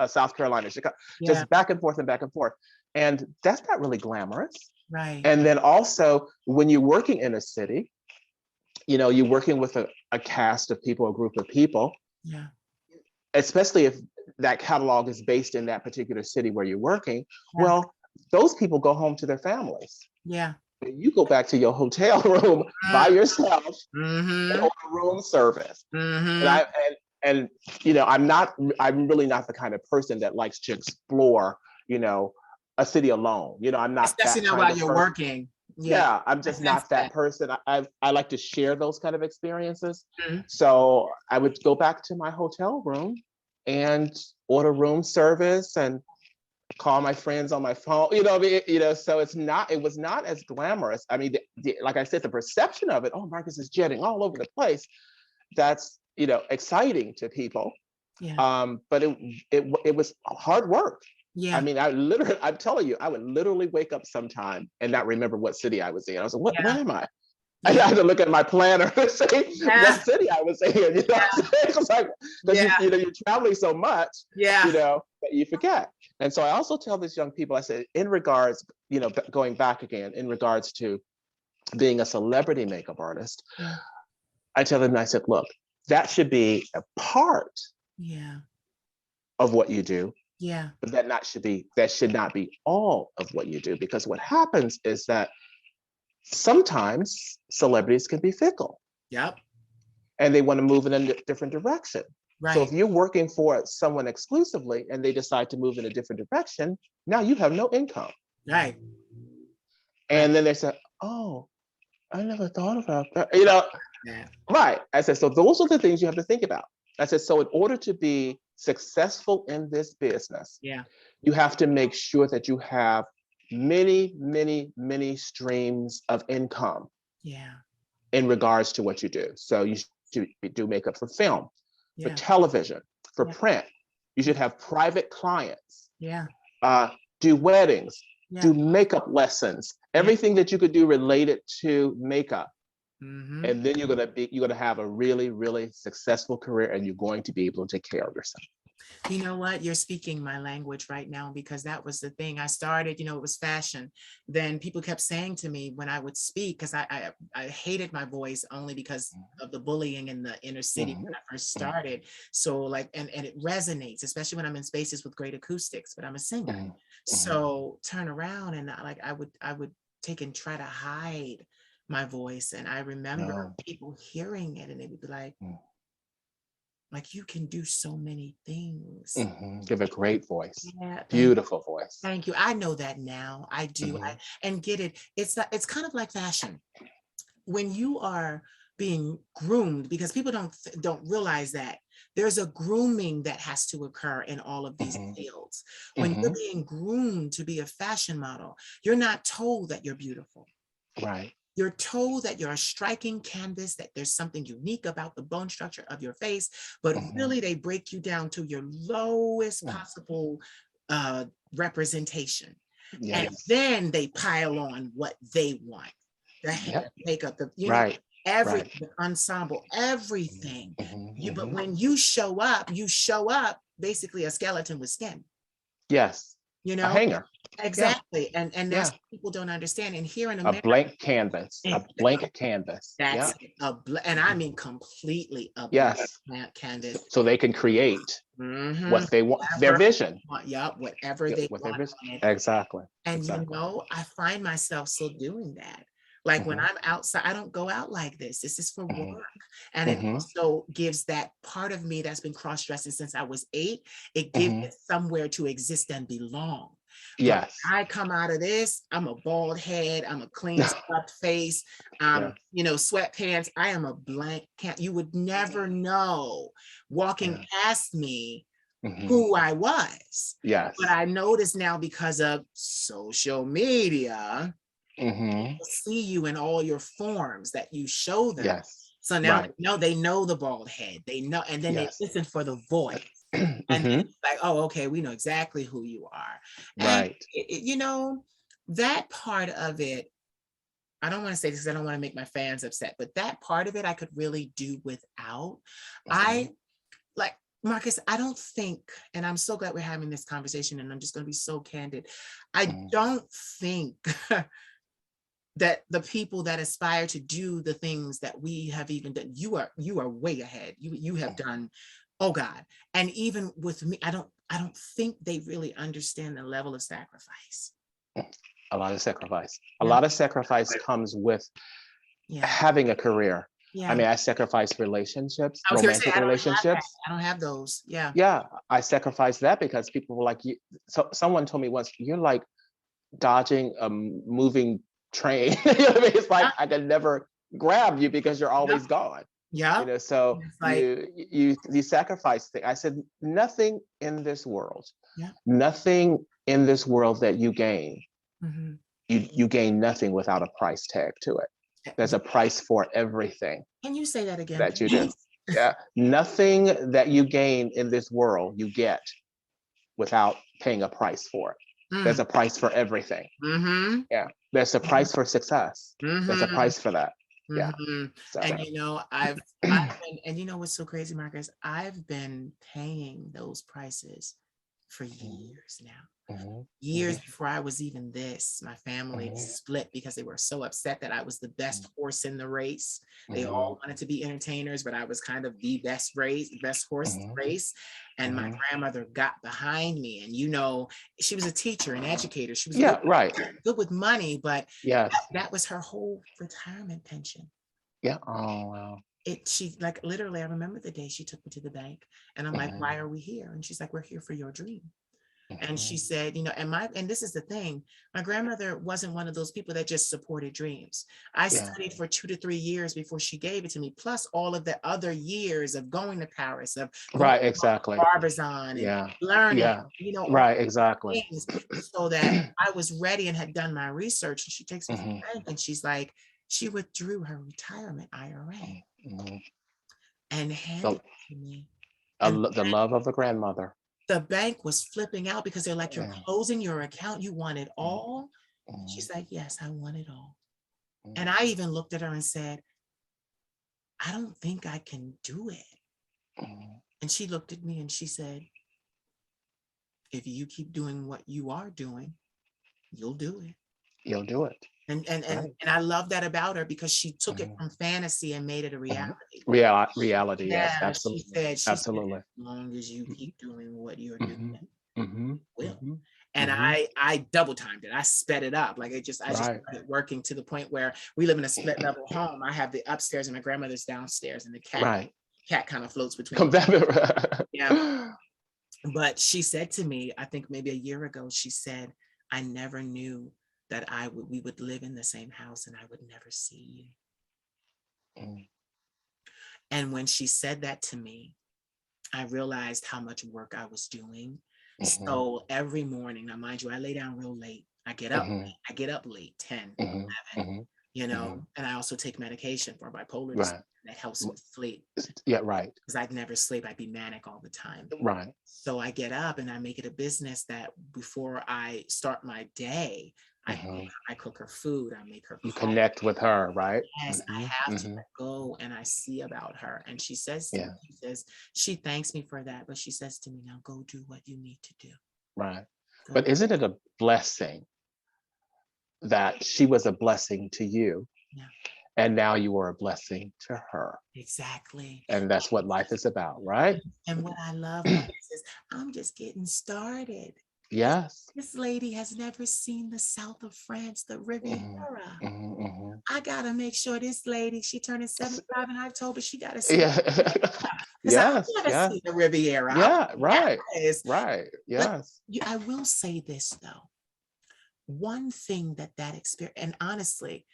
South Carolina, Chicago, Yeah. just back and forth and back and forth. And that's not really glamorous. Right. And then also when you're working in a city, you know, you're working with a cast of people, a group of people, Yeah. especially if that catalog is based in that particular city where you're working. Yeah. Well, those people go home to their families. Yeah. You go back to your hotel room by yourself and Mm-hmm. order room service. And Mm-hmm. and you know, I'm really not the kind of person that likes to explore, you know, a city alone. You know, I'm not Especially that not kind while of you're person. working. Yeah. Yeah, I'm I just sense not that that. person. I like to share those kind of experiences. Mhm. So I would go back to my hotel room and order room service and call my friends on my phone. You know, you know. So it was not as glamorous. I mean, like I said, the perception of it. Oh, Marcus is jetting all over the place. That's, you know, exciting to people. Yeah. But it was hard work. I Yeah. mean, I'm telling you, I would literally wake up sometime and not remember what city I was in. I was like, where Yeah. am I? I Yeah. had to look at my planner to say what Yeah. city I was in. You know what I'm saying? It's like, because Yeah. you know, you're traveling so much, Yeah. you know, that you forget. And so I also tell these young people, I said, in regards, you know, going back again, in regards to being a celebrity makeup artist, Yeah. I tell them, I said, look, that should be a part Yeah. of what you do, Yeah. but that should not be all of what you do, because what happens is that sometimes celebrities can be fickle Yep. and they want to move in a different direction. So if Right. you're working for someone exclusively and they decide to move in a different direction, now you have no income. Right. Right. And then they say, oh, I never thought about that. You know, Yeah. right. I said, so those are the things you have to think about. I said, so in order to be successful in this business, Yeah. you have to make sure that you have many, many, many streams of income Yeah. in regards to what you do. So you should do makeup for film, for Yeah. television, for Yeah. print. You should have private clients, Yeah. uh, do weddings, Yeah. do makeup lessons, Yeah. everything that you could do related to makeup. Mm-hmm. And then you're gonna have a really, really successful career, and you're going to be able to take care of yourself. You know what? You're speaking my language right now, because that was the thing. I started, you know, it was fashion. Then people kept saying to me when I would speak, because I hated my voice only because of the bullying in the inner city when I first started. So like, and it resonates, especially when I'm in spaces with great acoustics, but I'm a singer. Mhm, mhm. So turn around and I would take and try to hide my voice. And I remember No. people hearing it and they would be Mm. like, you can do so many things. Mhm. You have a great voice, Yeah, beautiful voice. thank you. I know that now. I do. Mhm, And get it. It's kind of like fashion. When you are being groomed, because people don't realize that there's a grooming that has to occur in all of these mhm, fields. When you're mhm. being groomed to be a fashion model, you're not told that you're beautiful. Right. You're told that you're a striking canvas, that there's something unique about the bone structure of your face, but Mhm, really they break you down to your lowest mm. possible representation. And Yes. then they pile on what they want. The hair, Yep. makeup, Right. every Right. the ensemble, Mhm, everything. mhm, But mhm. when you show up basically a skeleton with skin, Yes. you A know? hanger. Yeah. Exactly. And that's Yeah. what people don't understand. And here in A America, blank canvas. A it, blank canvas. Yeah. that's it, and I mean completely a Yes. blank canvas. So they can create Mm-hmm. what they want, their Whatever vision. yep, whatever Yeah, they what their want vision. on it. Exactly. And you Exactly. know, I find myself still doing that. Like when Mhm, I'm outside, I don't go out like this. This is for mhm, work. And it mhm, also gives that part of me that's been cross-dressing since I was 8, it gives mhm. it somewhere to exist and belong. But Yes. when I come out of this, I'm a bald head, I'm a clean swept face, Yes. you know, sweatpants. I am a blank can't you would never know walking Yeah. past me Mhm. who I was. But Yes. I notice now because of social media, Mhm. people see you in all your forms that you show them. Yes. So now Right. they know the bald head. They know, and then they Yes. listen for the voice. And then Mhm. it's like, oh, okay, we know exactly who you are. And Right. you know, that part of it, I don't want to say this because I don't want to make my fans upset, but that part of it I could really do without. Mhm. I like Marcus, I don't think, and I'm so glad we're having this conversation, and I'm just going to be so candid. I Mhm. don't think that the people that aspire to do the things that we have even done, you are way ahead. You have done, oh God. And even with me, I don't think they really understand the level of sacrifice. A lot of sacrifice. A Yeah. lot of sacrifice comes with Yeah. having a career. Yeah. I mean, I sacrificed relationships, I was gonna say, romantic relationships. I don't have those. Yeah. Yeah, I sacrificed that because people were like, you, so someone told me once, you're like dodging a moving train. You know what I mean? It's like I can never grab you because you're always gone. Yeah. You know, so It's like, you sacrifice things. I said, nothing in this world, yeah. nothing in this world that you gain, Mhm. you gain nothing without a price tag to it. There's a price for everything Can you say that again, that you do. please? Yeah, nothing that you gain in this world you get without paying a price for it. There's a price for everything. Mm-hmm. Yeah, there's a price for success. There's a Mm-hmm. price for that. Yeah. Mm-hmm. So And you know, I've been, and you know what's so crazy, Marcus? I've been paying those prices for years now. Mhm, Years before I was even this. My family split because they were so upset that I was the best horse in the race. They all wanted to be entertainers, but I was kind of the best horse in the race. And my grandmother got behind me. And you know, she was a teacher, an educator. She was yeah, right. good with money, but Yes. that was her whole retirement pension. Yeah. Oh wow. She like literally, I remember the day she took me to the bank and I'm like, why are we here? And she's like, we're here for your dream. And she said, you know, and this is the thing, my grandmother wasn't one of those people that just supported dreams. I studied for 2 to 3 years before she gave it to me, plus all of the other years of going to Paris, of going Right, exactly. to Barbizon and learning, you know, right, exactly. things, so that I was ready and had done my research. And she takes me to the bank and she's like, she withdrew her retirement IRA and handed it to me. And The love of a grandmother. the bank was flipping out because they're like, you're closing your account. You want it all? She's like, yes, I want it all. And I even looked at her and said, I don't think I can do it. And she looked at me and she said, if you keep doing what you are doing, you'll do it. You'll do it. And I love that about her because she took it from fantasy and made it a reality. Reality, yes, absolutely. She said, absolutely. as long as you keep doing what you're doing, will. And I double timed it. I sped it up. Like I just started working to the point where we live in a split level home. I have the upstairs and my grandmother's downstairs, and the cat kind of floats between. Yeah. But she said to me, I think maybe a year ago, she said, I never knew that we would live in the same house and I would never see you. And when she said that to me, I realized how much work I was doing. So every morning, now mind you, I lay down real late. I get up late, 10, 11, you know, and I also take medication for bipolar disorder that helps with sleep. Yeah, right. Because I'd never sleep. I'd be manic all the time. Right. So I get up and I make it a business that before I start my day, I cook her food, I make her coffee. You connect with her, right? Yes, I have to go and I see about her. And she says to me, she thanks me for that, but she says to me, now go do what you need to do. Right. But isn't it a blessing that she was a blessing to you? Yeah. And now you are a blessing to her. Exactly. And that's what life is about, right? And what I love is I'm just getting started. Yes. This lady has never seen the south of France, the Riviera. I gotta make sure this lady, she turning 75 in October, she gotta see. Yeah. Yes. I gotta see the Riviera. Yeah. Right. Right. Yes. But I will say this though. One thing that experience, and honestly,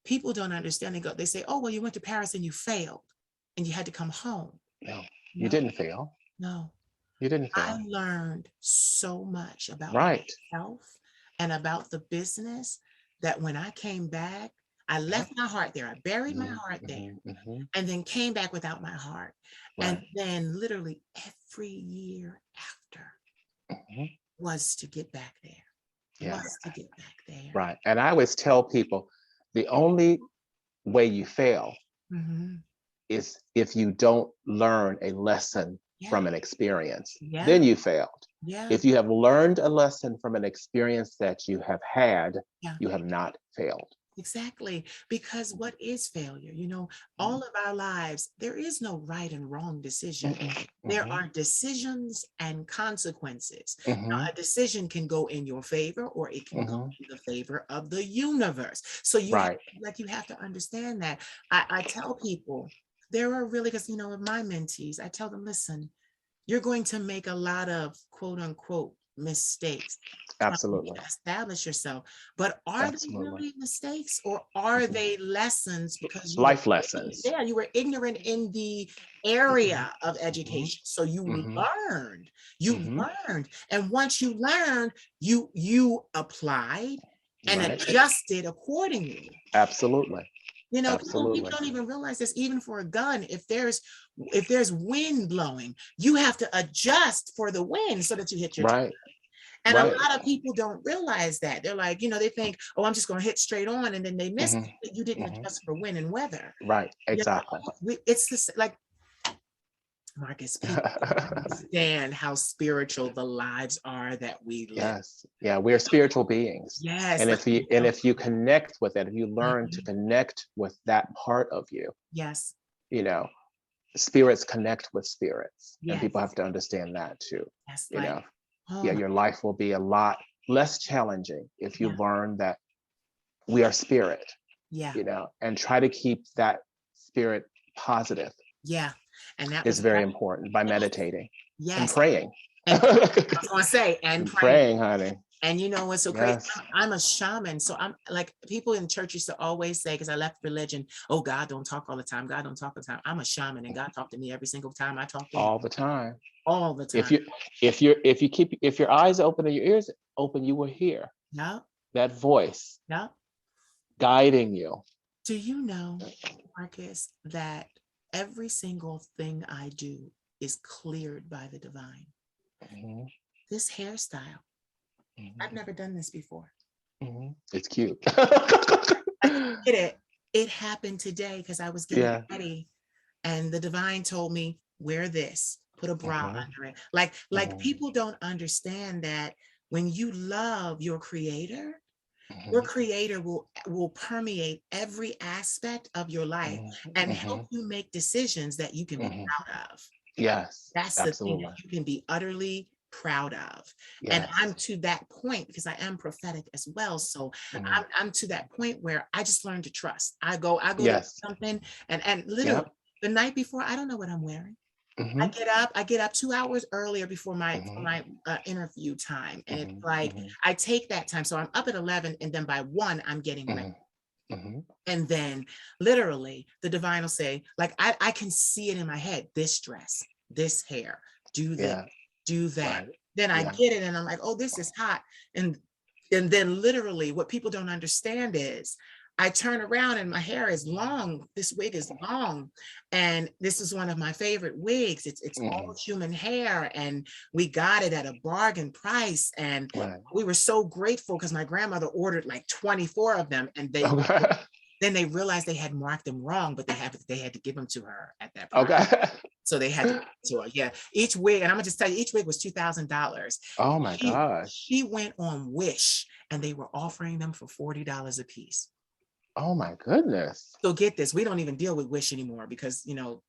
people don't understand. They say, oh, well, you went to Paris and you failed and you had to come home. No, you didn't fail. No. You didn't fail. I learned so much about myself and about the business that when I came back, I left my heart there. I buried my heart there and then came back without my heart. And then literally every year after was to get back there. Was to get back there. Right. And I always tell people, the only way you fail is if you don't learn a lesson from an experience. Then you failed. If you have learned a lesson from an experience that you have had, you have not failed. Exactly. Because what is failure? All of our lives, there is no right and wrong decision. There Mhm. are decisions and consequences. Now, Mhm. a decision can go in your favor or it can go Mhm. in the favor of the universe. So Right. you have to understand that. I tell people there are really, because with my mentees, I tell them, listen, you're going to make a lot of quote unquote mistakes trying Absolutely. to establish yourself. But are they Absolutely. really mistakes, or are Mhm. they lessons because Life lessons. you were ignorant in the Mhm. area of Mhm. education? So Mhm. you Mhm. learned. And once you learned, you applied and Right. adjusted accordingly. Absolutely. People Absolutely. don't even realize this. Even for a gun, if there's wind blowing, you have to adjust for the wind so that you hit your target. Right. And a Right. lot of people don't realize that. They're like, they think, oh, I'm just going to hit straight on, and then they miss Mhm. it. But you didn't Mhm. adjust for wind and weather. Right. Exactly. It's this, like, Marcus, people don't understand how spiritual the lives are that we live. Yes. Yeah, we're spiritual beings. Yes, And like, if you connect with it, if you learn to mhm, connect with that part of you, yes, you know, spirits connect with spirits. And yes, people have to understand that too. yes, You like, know, oh yeah, my, your life will be a lot less challenging if you yeah, learn that we are spirit, yeah, and try to keep that spirit positive yeah. And that is was very important by meditating and yes. praying. And I was going to say, and And praying. praying, honey. And what's so crazy? Yes. I'm a shaman. So I'm like, people in church used to always say, because I left religion, oh, God don't talk all the time. God don't talk all the time. I'm a shaman, and God talked to me every single time I talk to him, All the time. all the If time. you if your eyes open and your ears open, you will hear Yeah, that voice yeah. guiding you. Do you know, Marcus, that every single thing I do is cleared by the divine? Mhm. This hairstyle, I've Mhm. never done this before. Mhm. It's cute. I did it. It happened today because I was getting Yeah. ready, and the divine told me, wear this, put a bra Mhm. under it. Like Mhm. people don't understand that when you love your Mhm. creator will permeate every aspect of your life Mhm. and help Mhm. you make decisions that you can be Mhm. proud of. Yes, That's the thing that absolutely. you can be utterly proud of. And I'm Yes. to that point because I am prophetic as well. So Mhm. I'm to that point where I just learned to trust. I go to do Yes. something, and literally Yep. the night before, I don't know what I'm wearing. Mhm. I get up 2 hours earlier before my for Mhm. my interview time. And it's Mhm. like Mhm. I take that time. So I'm up at 11, and then by 1, I'm getting ready. Mhm. Mhm. And then literally the divine will say, like, I can see it in my head, this dress, this hair, do this, Yeah. do that. Right. Then I Yeah. get it and I'm like, oh, this is hot. And then literally what people don't understand is I turn around and my hair is long. This wig is long. And this is one of my favorite wigs. It's all Mhm. human hair. And we got it at a bargain price. And Right. we were so grateful because my grandmother ordered like 24 of them, and Okay. then they realized they had marked them wrong, but they had to give them to her at that price. Okay. So they had to give it to her. Yeah. Each wig, and I'm gonna just tell you, each wig was $2,000. Oh And my she gosh. she went on Wish, and they were offering them for $40 a piece. Oh my goodness. So get this, we don't even deal with Wish anymore because you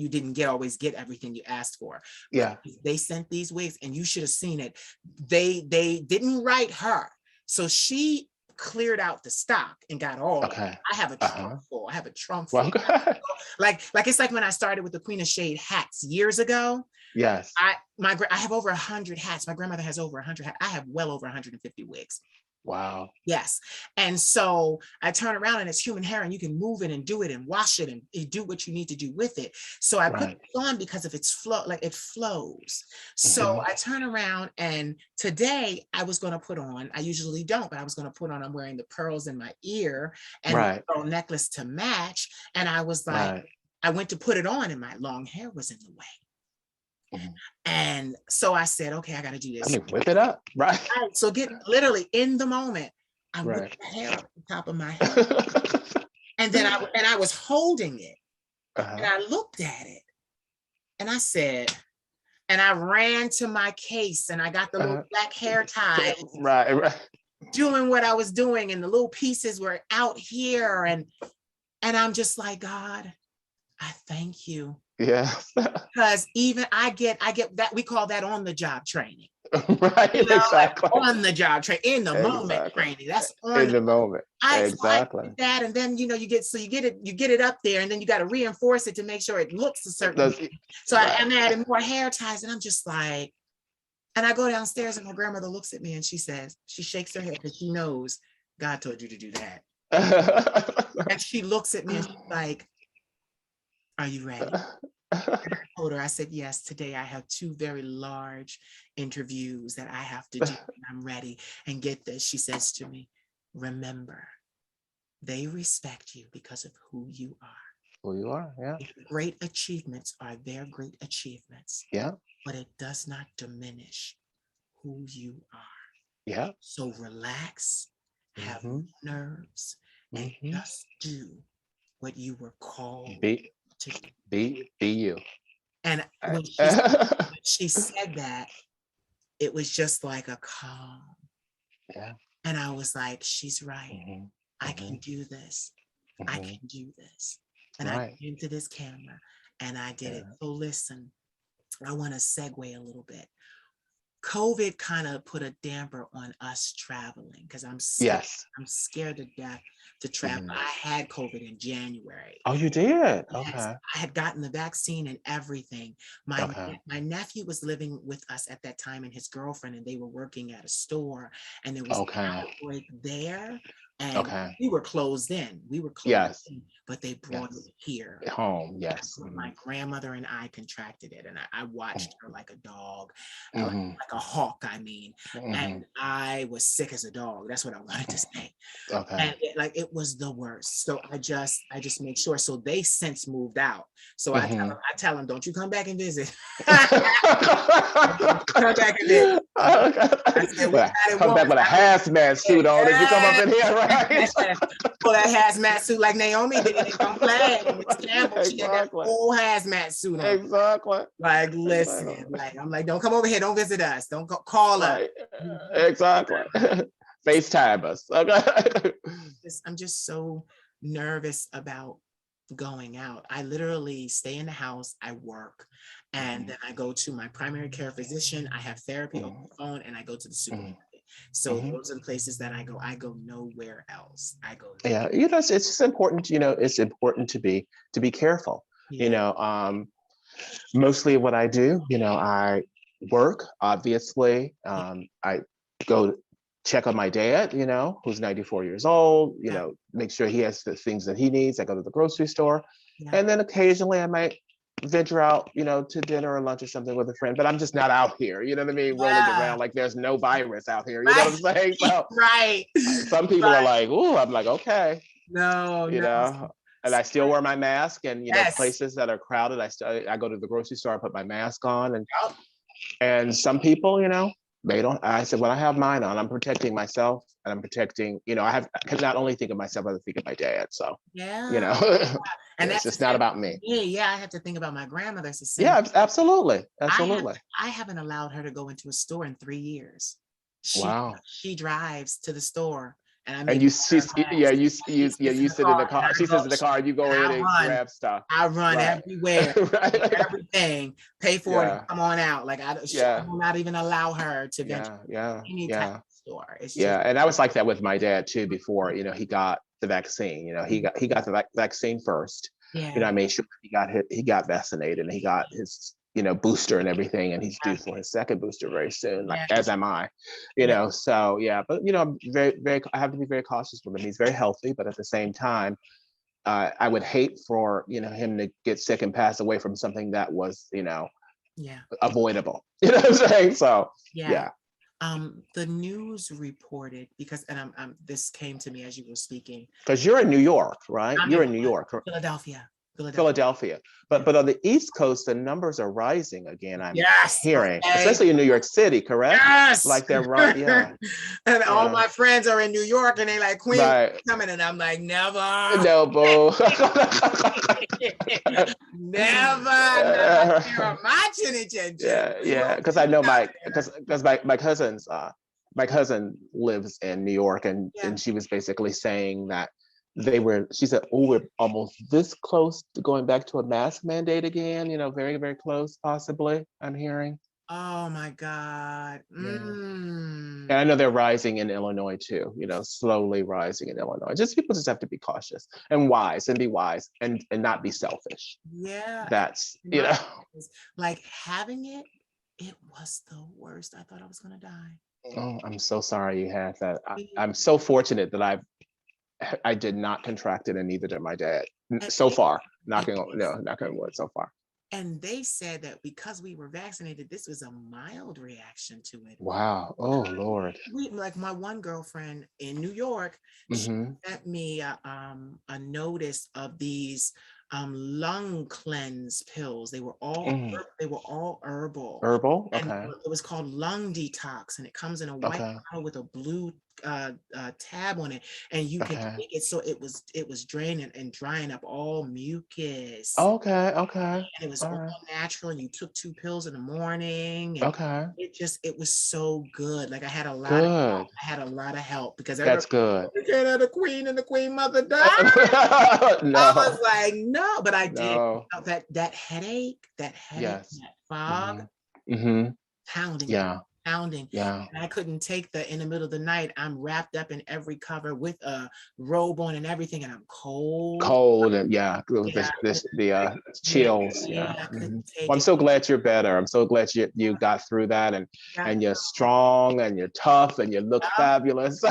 didn't always get everything you asked for. But Yeah. they sent these wigs, and you should have seen it. They didn't write her. So she cleared out the stock and got all of it. Okay. I have a trunk Uh-huh. full. I have a trunk Well, full. Like it's like when I started with the Queen of Shade hats years ago. yes. I have over 100 hats. My grandmother has over 100 hats. I have well over 150 wigs. Wow. Yes. And so I turn around and it's human hair, and you can move it and do it and wash it and do what you need to do with it. So I put Right. it on because of its flow, like it flows. So Mhm. I turn around, and today I was going to put on, I usually don't, but I was going to put on, I'm wearing the pearls in my ear and the Right. pearl necklace to match. And I was like, Right. I went to put it on, and my long hair was in the way. Mhm. And so I said, okay, I got to do I this. mean, whip it up. Right. All right, so get literally in the moment, I whipped Right. the hair up the top of my head, and then I was holding it, and Uh-huh. I looked at it, and I said, and I ran to my case, and I got the little Uh-huh. black hair tie, Right. Right. doing what I was doing, and the little pieces were out here, and I'm just like, God, I thank you. Yes. Because even I get that, we call that on the job training. Right, You know, exactly. like on the job training, in the moment training. That's on in the moment. Exactly. I did that, and then you get it up there, and then you got to reinforce it to make sure it looks a certain way. So right. I'm adding more hair ties, and I'm just like, and I go downstairs, and my grandmother looks at me, and she says, she shakes her head because she knows God told you to do that. And she looks at me and she's like, are you ready? I told her, I said, yes, today I have 2 very large interviews that I have to do, and I'm ready. And get this, she says to me, remember, they respect you because of who you are. Who you are, yeah. Great achievements are their great achievements. Yeah. But it does not diminish who you are. Yeah. So relax, have nerves, and just do what you were called to do. Be you. And when she said that, it was just like a calm. Yeah. And I was like, she's right. I can do this. I can do this. And I came to this camera and I did it. So listen, I want to segue a little bit. COVID kind of put a damper on us traveling because I'm scared to death to travel. I had COVID in January. Oh, you did? Okay. I had gotten the vaccine and everything. My nephew was living with us at that time, and his girlfriend, and they were working at a store, and there was an outbreak there. And we were closed in. But they brought it here. Home, yes. My grandmother and I contracted it, and I watched her like a dog, like a hawk, I mean. And I was sick as a dog. That's what I wanted to say. And it was the worst. So I just make sure. So they since moved out. So I tell them, don't you come back and visit. Come back and visit. Come back with a hazmat suit on if you come up in here, right? Well, that hazmat suit like Naomi did in Miss Campbell. She had that whole hazmat suit on. Exactly. Like, listen, I'm like, don't come over here, don't visit us, don't call us. Exactly. FaceTime us. Okay. I'm just so nervous about going out. I literally stay in the house, I work, and then I go to my primary care physician, I have therapy on the phone, and I go to the supermarket. So those are the places that I go nowhere else. Yeah, it's just important, it's important to be careful. Mostly what I do, I work, obviously. I go check on my dad, who's 94 years old, make sure he has the things that he needs. I go to the grocery store. And then occasionally I might venture out, to dinner or lunch or something with a friend, but I'm just not out here, you know what I mean? Rolling around like there's no virus out here, you know what I'm saying? So, some people are like, ooh, I'm like, okay. No. And I still wear my mask, and places that are crowded, I go to the grocery store, I put my mask on, and some people, they don't. I said, when I have mine on, I'm protecting myself, and I'm protecting, I can not only think of myself, I think of my dad. So and it's just not about me. Yeah, I have to think about my grandmother. Absolutely. I haven't allowed her to go into a store in 3 years. She drives to the store. And you sit in the car. She sits in the car, and you go in and grab stuff. I run everywhere, everything, pay for it, come on out. Like I will not even allow her to venture any type of store. And I was like that with my dad too. Before he got the vaccine. He got the vaccine first. I made sure he got vaccinated, and he got his booster and everything, and he's due for his second booster very soon, as am I, so but I'm very I have to be very cautious with him. He's very healthy, but at the same time, I would hate for him to get sick and pass away from something that was avoidable. You know what I'm saying? So the news reported, because and this came to me as you were speaking, because you're in New York, right? You're in New York, Philadelphia. But on the East Coast, the numbers are rising again. I'm hearing, especially in New York City, correct? Yes. Like they're right. And all my friends are in New York, and they like, Queen coming, and I'm like, never. No, boo. Never. You're my chin. Yeah. Because I know my cousins. my cousin lives in New York, and she was basically saying that she said, oh, we're almost this close to going back to a mask mandate again, very, very close, possibly, I'm hearing. Oh my God. And I know they're rising in Illinois too, slowly rising in Illinois. People just have to be cautious and wise and be wise and not be selfish. Yeah. That's, like having it was the worst. I thought I was going to die. Oh, I'm so sorry you had that. I'm so fortunate that I did not contract it, and neither did my dad so far. Knocking on wood so far. And they said that because we were vaccinated, this was a mild reaction to it. Wow. Oh, Lord. Like my one girlfriend in New York, she sent me a notice of these lung cleanse pills. They were all herbal. Herbal? Okay. And it was called lung detox, and it comes in a white bottle with a blue tab on it, and you can take it. So it was draining and drying up all mucus. Okay. And it was all natural, and you took 2 pills in the morning. And it was so good. Like I had a lot of help because that's good. You can't have the queen and the queen mother died. No. I was like, no, but I did. That headache, that fog, pounding. Yeah. And I couldn't take in the middle of the night. I'm wrapped up in every cover with a robe on and everything, and I'm cold. And the chills. Well, I'm so glad you're better. I'm so glad you got through that, and you're strong and you're tough and you look fabulous.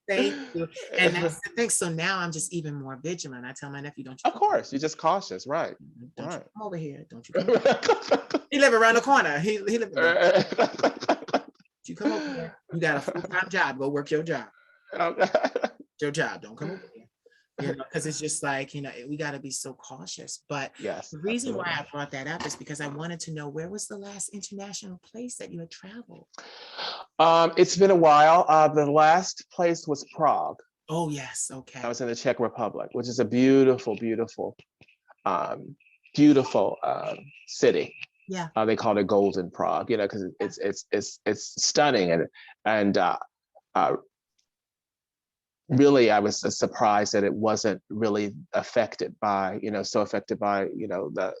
Thank you. And that's the thing. So now I'm just even more vigilant. I tell my nephew, don't you? Of course, you're just cautious, right? Don't you come over here. Don't you come over here. He live around the corner. He live you come over here. You got a full-time job. Go work your job. Your job. Don't come over here. Because it's just like, we got to be so cautious. But yes, the reason why I brought that up is because I wanted to know, where was the last international place that you had traveled? It's been a while. The last place was Prague. Oh, yes. Okay. I was in the Czech Republic, which is a beautiful, beautiful, beautiful city. Yeah. They call it Golden Prague, because it's stunning, and really, I was surprised that it wasn't really affected by, the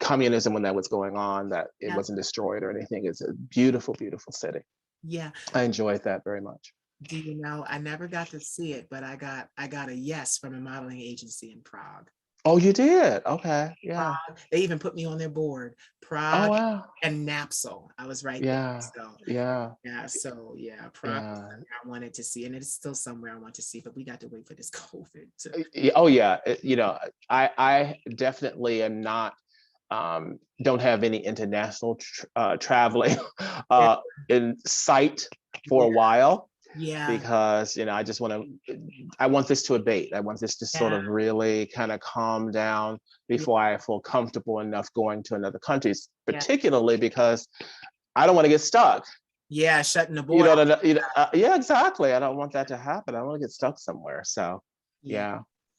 communism when that was going on, that it wasn't destroyed or anything. It's a beautiful, beautiful city. Yeah. I enjoyed that very much. Do you know, I never got to see it, but I got a yes from a modeling agency in Prague. Oh, you did? Okay. Yeah. Prague. They even put me on their board. Prague and Napsal. I was right there. So So Prague was something I wanted to see, and it's still somewhere I want to see, but we got to wait for this COVID. Oh yeah. I definitely am not, don't have any international traveling in sight for a while. Yeah. Because I want this to abate. I want this to sort of really kind of calm down before I feel comfortable enough going to another country, particularly because I don't want to get stuck. Yeah, shutting the border. Yeah, exactly. I don't want that to happen. I don't want to get stuck somewhere. So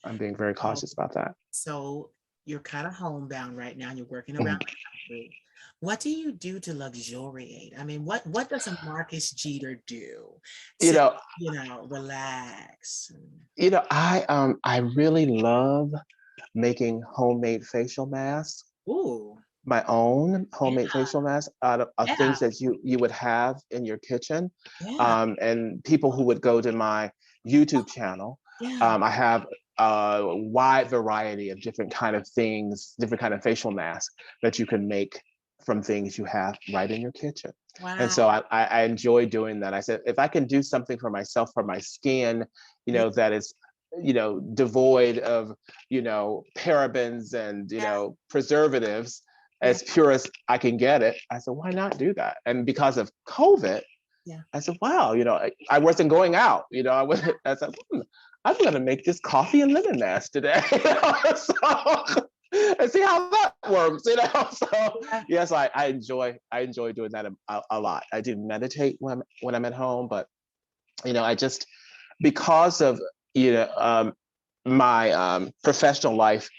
I'm being very cautious about that. So you're kind of homebound right now. You're working around the country. What do you do to luxuriate? I mean, what does a Marcus Geeter do to, relax? I really love making homemade facial masks. Ooh. My own homemade facial masks out of things that you would have in your kitchen. And people who would go to my YouTube channel, I have a wide variety of different kind of things, different kind of facial masks that you can make from things you have right in your kitchen. Wow. And so I enjoy doing that. I said, if I can do something for myself, for my skin, that is, devoid of, parabens and, preservatives, as pure as I can get it, I said, why not do that? And because of COVID, I said, wow, I wasn't going out, I said, I'm going to make this coffee and lemon mask today. And see how that works, So yes, I enjoy doing that a lot. I do meditate when I'm at home, but I just, because of my professional life,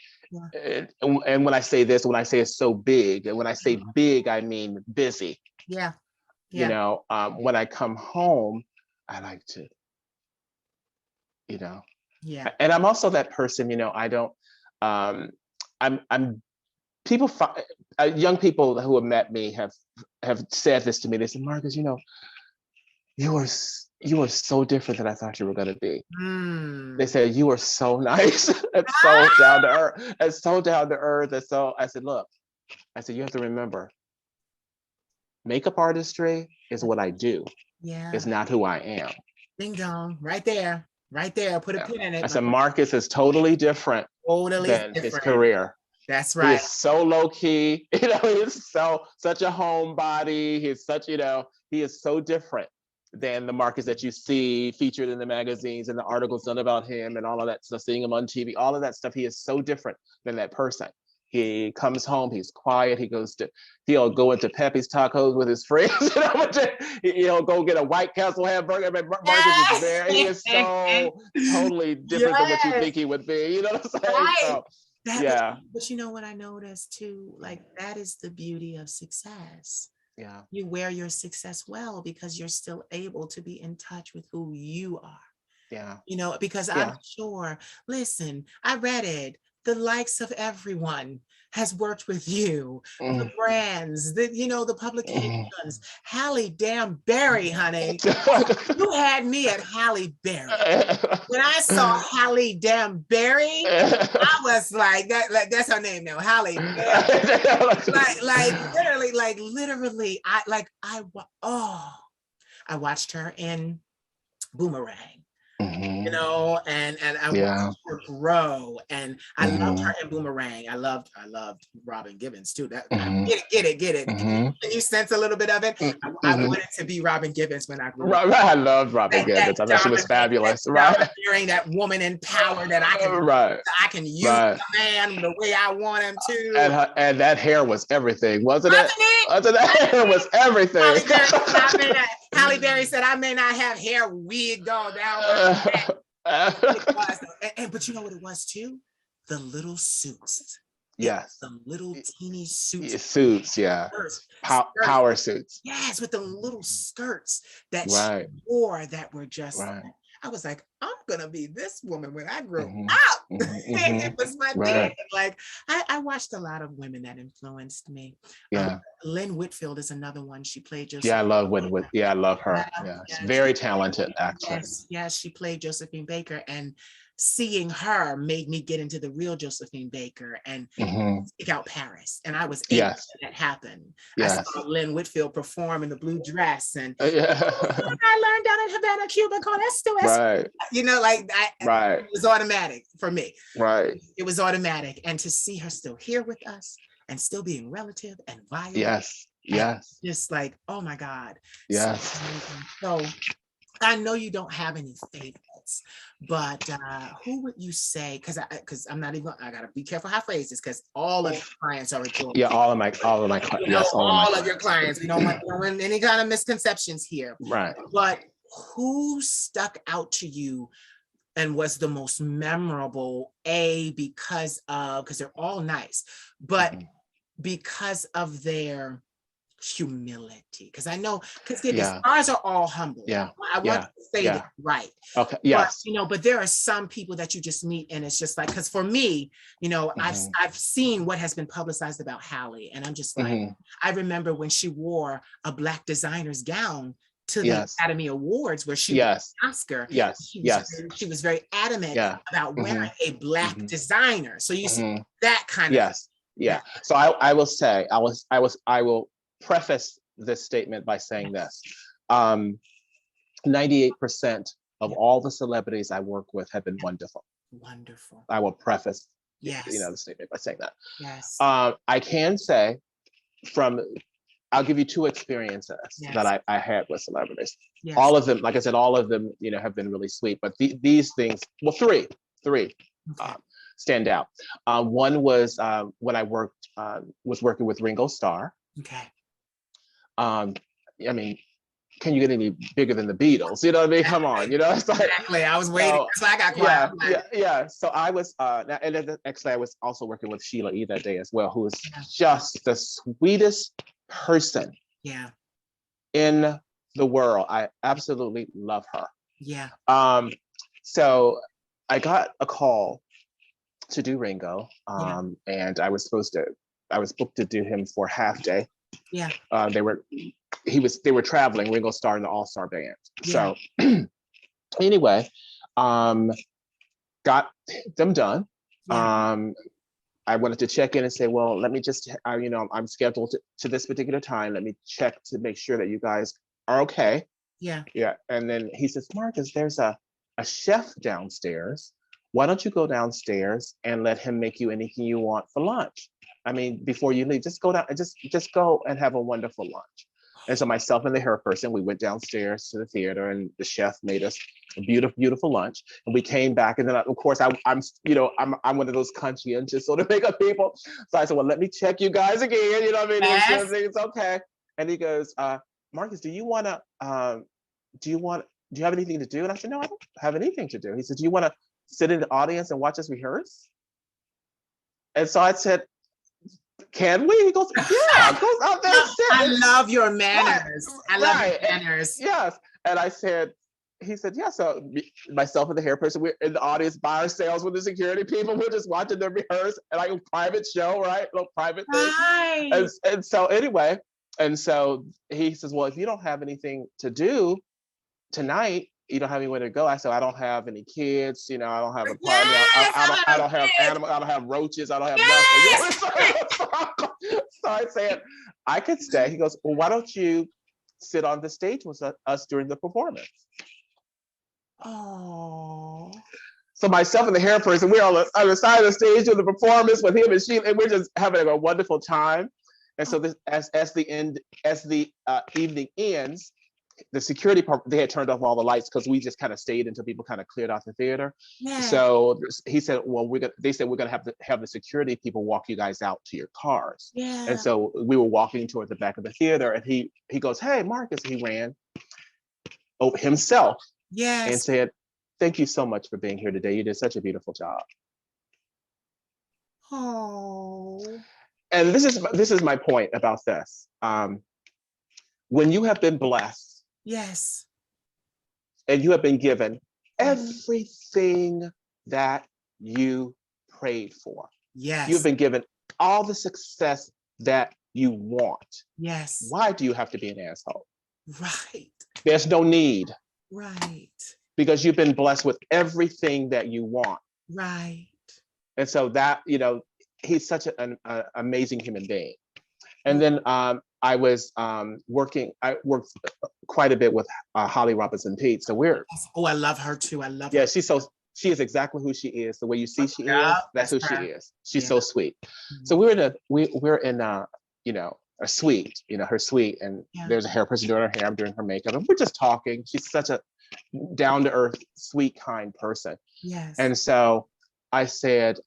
and when I say this, when I say it's so big, and when I say big, I mean busy. Yeah. You know, when I come home, I like to, you know, Yeah. and I'm also that person, you know, I don't, I'm people, young people who have met me have said this to me. They said, Marcus, you know, you are so different than I thought you were going to be. They Mm. said, you are so nice and so down to earth and so down to earth. And so I said, look, I said, you have to remember, makeup artistry is what I do. Yeah. It's not who I am. Ding dong. Right there. Right there. Put a Yeah. pin in it. I said, Marcus is totally different Totally than his different. career. That's He right. is so low key, you know, he's such a homebody. He's such, you know, he is so different than the Marcus that you see featured in the magazines and the articles done about him and all of that stuff, seeing him on TV, all of that stuff. He is so different than that person. He comes home, he's quiet, he'll go into Pepe's Tacos with his friends, he'll go get a White Castle hamburger. I mean, Marcus is he is so totally different than what you Yes. think he would be, you know what I'm saying? Right. So, That, yeah. but you know what I noticed too? Like that is the beauty of success. Yeah. You wear your success well because you're still able to be in touch with who you are. Yeah. You know, because Yeah. I'm sure, listen, I read it. The likes of everyone has worked with you. The brands, the publications. Halle damn Berry, honey. You had me at Halle Berry. When I saw Halle damn Berry, I was like, that's her name now, Halle Berry. literally, I watched her in Boomerang. You know, and I watched her grow, and I loved her in Boomerang. I loved Robin Gibbons too. That get it. Can you sense a little bit of it? I wanted to be Robin Gibbons when I grew up. I loved Robin Gibbons. I thought she was fabulous. Right, that woman in power that I can use the man the way I want him to. And that hair was everything, wasn't it? That hair was everything. Halle Berry said, I may not have hair wig all down. But you know what it was too? The little suits. Yes. The little teeny suits. Suits, yeah. Power suits. Yes, with the little skirts that she wore that were just, I was like, I'm gonna be this woman when I grow up. It was my thing. Like I watched a lot of women that influenced me. Yeah. Lynn Whitfield is another one. She played Josephine. Yeah, I love Whitfield. Yeah, I love her. Yeah, she's very talented actress. Yes, she played Josephine Baker, and seeing her made me get into the real Josephine Baker and Stick Out Paris. And I was able to make that happen. Yes. I saw Lynn Whitfield perform in the blue dress, and I learned down in Havana, Cuba, called Esto. You know, like it was automatic for me. Right. It was automatic. And to see her still here with us and still being relative and viable. Yes. Just like, oh my God. Yes. So I know you don't have any favorites, but who would you say? Because I'm not even. I gotta be careful how I phrase this, because all of your clients are your. Yeah, all of my clients. Yes, all of your clients. We don't want any kind of misconceptions here. Right. But who stuck out to you and was the most memorable? Because they're all nice, but because of their humility, because I know, because the stars are all humble. I want to say that right. Okay. Yes. But there are some people that you just meet, and it's just like, because for me, I've seen what has been publicized about Halle, and I'm just like, I remember when she wore a Black designer's gown to the Academy Awards, where she won an Oscar. She was very adamant about wearing a Black designer. So you see that kind of. So I will say, I will preface this statement by saying this. 98% of all the celebrities I work with have been wonderful. Wonderful. I will preface the statement by saying that. I can say I'll give you two experiences that I had with celebrities. All of them, like I said, all of them, have been really sweet, but these things, well, three stand out. One was when I was working with Ringo Starr. Okay. I mean, can you get any bigger than the Beatles? You know what I mean? Come on, it's like, exactly. I was waiting, so I got quiet. So I was, and then actually I was also working with Sheila E. that day as well, who was just the sweetest person. Yeah. in the world. I absolutely love her. Yeah. So I got a call to do Ringo, Yeah. and I was booked to do him for half day. Yeah. They were traveling. Ringo starred in the All Star Band. Yeah. So anyway, got them done. Yeah. I wanted to check in and say, well, let me just, I'm scheduled to this particular time. Let me check to make sure that you guys are okay. Yeah. Yeah. And then he says, Marcus, there's a chef downstairs. Why don't you go downstairs and let him make you anything you want for lunch? I mean, before you leave, just go down and just go and have a wonderful lunch. And so myself and the hair person, we went downstairs to the theater, and the chef made us a beautiful, beautiful lunch. And we came back, and then of course I'm one of those conscientious sort of makeup people. So I said, well, let me check you guys again. You know what I mean? Make sure everything's okay. And he goes, Marcus, do you have anything to do? And I said, no, I don't have anything to do. He said, do you want to sit in the audience and watch us rehearse? And so I said, can we? He goes, yeah, goes out there. I love your manners. I love your manners. Yes. And he said, yeah. So myself and the hair person, we're in the audience by ourselves with the security people. We're just watching them rehearse, and like a private show, right? A little private thing. Right. And so anyway, and so he says, well, if you don't have anything to do tonight, you don't have anywhere to go. I said, I don't have any kids, I don't have a partner. Yes, I don't have animals, I don't have roaches, I don't have nothing. So I said, I could stay. He goes, well, why don't you sit on the stage with us during the performance? Oh. So myself and the hair person, we're on the side of the stage doing the performance with him and she, and we're just having a wonderful time. And so this, as the evening ends, the security part, they had turned off all the lights because we just kind of stayed until people kind of cleared out the theater. Yeah. So he said, well, they said we're gonna have the security people walk you guys out to your cars. Yeah. And so we were walking toward the back of the theater, and he goes, hey, Marcus. He ran himself. Yes. And said, thank you so much for being here today. You did such a beautiful job. Oh. And this is my point about this. When you have been blessed, yes, and you have been given everything that you prayed for. Yes. You've been given all the success that you want. Yes. Why do you have to be an asshole? Right. There's no need. Right. Because you've been blessed with everything that you want. Right. And so that, he's such an amazing human being. And then I worked quite a bit with Holly Robinson Pete. So I love her too. I love her. Yeah, she is exactly who she is. The way you see she is, that's who she is. She's so sweet. Mm-hmm. So we're in a suite, her suite, and there's a hair person doing her hair, I'm doing her makeup, and we're just talking. She's such a down to earth, sweet, kind person. Yes. And so I said,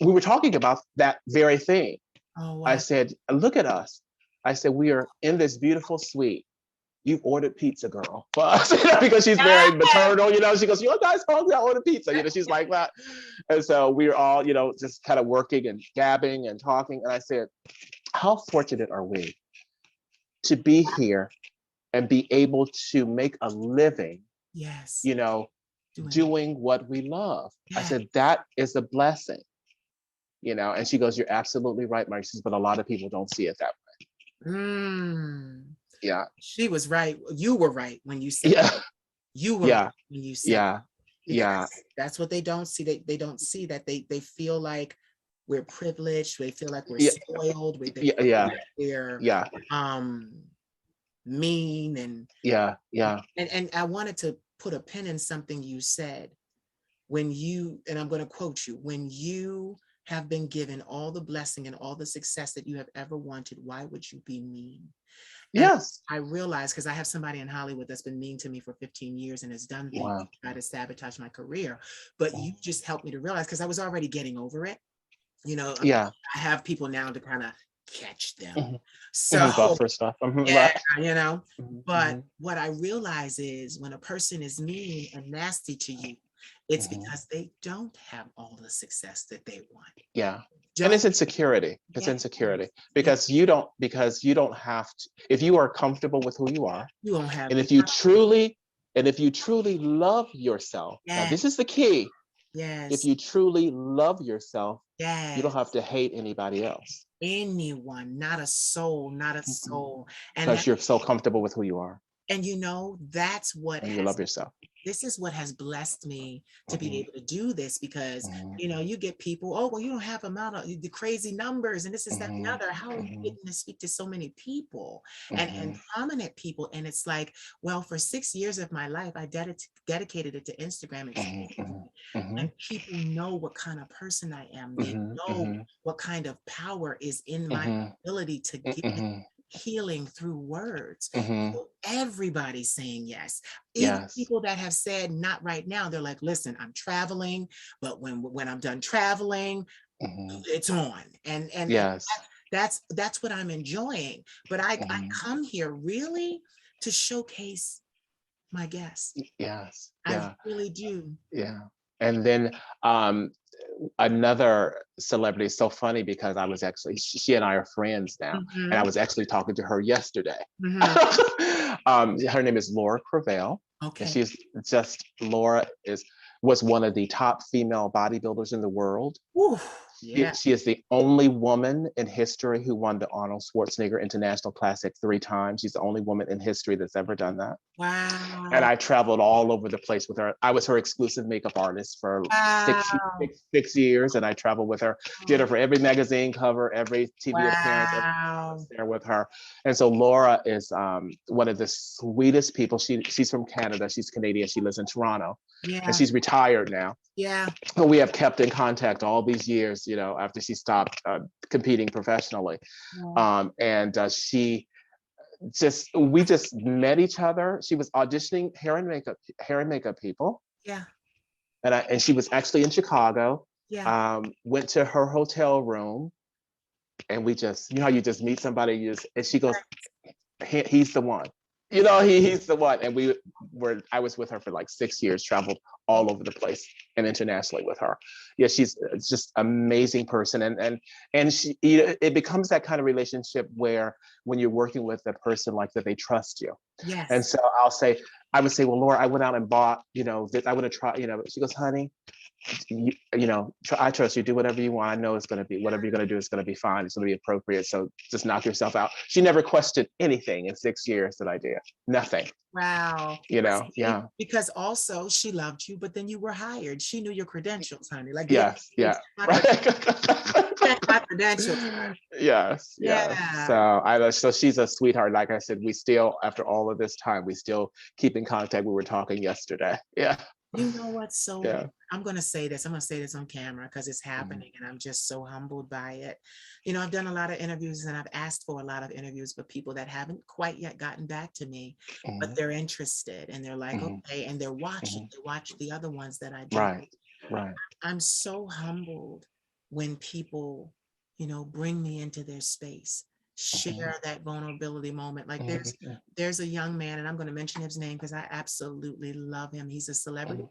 we were talking about that very thing. Oh, wow. I said, look at us. I said, we are in this beautiful suite. You've ordered pizza, girl, for us, because she's very maternal. She goes, you guys hungry? I ordered pizza. She's like that. And so we were all, just kind of working and gabbing and talking. And I said, how fortunate are we to be here and be able to make a living? Yes. Doing what we love. Yes. I said, that is a blessing. And she goes, you're absolutely right, Mark. She says, but a lot of people don't see it that way. Yeah. She was right. You were right when you said that. You were right when you said that. Yeah. That's what they don't see. They don't see that they feel like we're privileged. They feel like we're spoiled. We're mean and And I wanted to put a pin in something you said and I'm going to quote you, when you have been given all the blessing and all the success that you have ever wanted, why would you be mean? And yes. I realized, because I have somebody in Hollywood that's been mean to me for 15 years and has done things to try to sabotage my career. But you just helped me to realize, because I was already getting over it. I have people now to kind of catch them. Mm-hmm. So buffer stuff. But what I realize is when a person is mean and nasty to you, It's because they don't have all the success that they want. Yeah. And Don't, it's insecurity. It's yeah, insecurity yeah, because you don't have to, if you are comfortable with who you are, you won't have, and if you truly love yourself, now yeah, this is the key. If yes, you truly love yourself, you don't yes. have to hate anybody else Anyone, not a soul, not a soul. And because you're so comfortable with who you are that's what and you has, love yourself. this is what has blessed me to be Mhm, able to do this, because mhm, you get people, oh well, you don't have amount of the crazy numbers and this is that and the mhm, other, how are you mhm, getting to speak to so many people and mhm, prominent people? And it's like, well, for 6 years of my life I dedicated it to Instagram mhm, exclusively, mhm, and people know what kind of person I am. They mhm, know mhm, what kind of power is in my mhm, ability to give mhm, healing through words. mhm. So everybody's saying yes. Even Yes. people that have said not right now, they're like, listen, I'm traveling, but when I'm done traveling, Mhm. it's on. And Yes. that's what I'm enjoying. But I Mhm. come here really to showcase my guests. Yes. I Yeah. really do. Yeah. And then um another celebrity is so funny because I was actually she and I are friends now, and I Mhm, was actually talking to her yesterday. mhm. Her name is Laura Cravell, and Okay. she's just Laura is was one of the top female bodybuilders in the world. Woo, yeah. She is the only woman in history who won the Arnold Schwarzenegger International Classic 3 times. She's the only woman in history that's ever done that. And Wow. I traveled all over the place with her. I was her exclusive makeup artist for Wow. 6 years, and I traveled with her. Did her for every magazine cover, every TV appearance, everything. I was Wow. there with her. And so Laura is one of the sweetest people. She's from Canada. She's Canadian. She lives in Toronto, and Yeah. she's retired now. Yeah. But we have kept in contact all these years, after she stopped competing professionally. Yeah. She we just met each other. She was auditioning hair and makeup people, Yeah. and she was actually in Chicago. Yeah. Went to her hotel room, and we just, how you just meet somebody, and she goes, he's the one. He's the one. And I was with her for like 6 years, traveled all over the place and internationally with her. Yeah, she's just amazing person. And she, it becomes that kind of relationship where when you're working with a person like that, they trust you. And Yes. so I would say, well, Laura, I went out and bought, this, I would have tried, she goes, honey, I trust you. Do whatever you want. I know it's going to be whatever you're going to do. It's going to be fine. It's going to be appropriate. So just knock yourself out. She never questioned anything in 6 years that I did. Nothing. Wow. But see, Yeah. because also she loved you, but then you were hired. She knew your credentials, honey. Like, yeah, Yes. Yeah. check my credentials. Yes. Yes. Yeah. So she's a sweetheart. Like I said, we still, after all of this time, we still keep in contact. We were talking yesterday. Yeah. You know what? So Yeah. I'm going to say this. I'm going to say this on camera because it's Mhm. happening and I'm just so humbled by it. I've done a lot of interviews and I've asked for a lot of interviews, but people that haven't quite yet gotten back to me, but Mhm. they're interested and they're like, Mhm. okay, and they're watching. Mhm. They watch the other ones that I do. Right. Right. I'm so humbled when people, bring me into their space, Mhm. share that vulnerability moment. Like Mhm. there's a young man, and I'm going to mention his name because I absolutely love him. He's a celebrity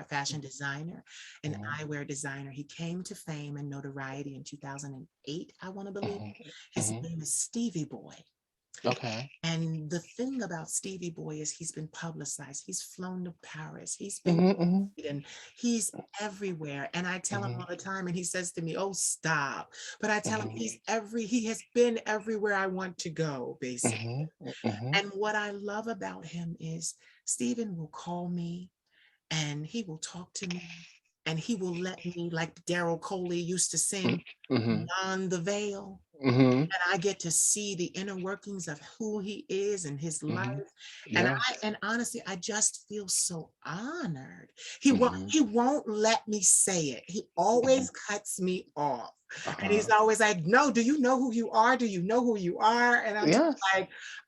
fashion designer, an Mhm. eyewear designer. He came to fame and notoriety in 2008, I want to believe. Mhm. His Mhm. name is Stevie Boy. Okay. And the thing about Stevie Boy is he's been publicized. He's flown to Paris. He's been Mhm. Mhm. and he's everywhere. And I tell him Mhm. all the time, and he says to me, oh, stop. But I tell him Mhm. he has been everywhere I want to go, basically. Mhm. Mhm. And what I love about him is Stephen will call me and he will talk to me and he will let me, like Daryl Coley used to sing, Mhm. beyond the veil. Mhm. And I get to see the inner workings of who he is and his life. Mhm. And Yes. honestly, I just feel so honored. He won't Mhm. he won't let me say it. He always Mhm. cuts me off. And he's Uh-huh. always like, no, do you know who you are? Do you know who you are? And Yes.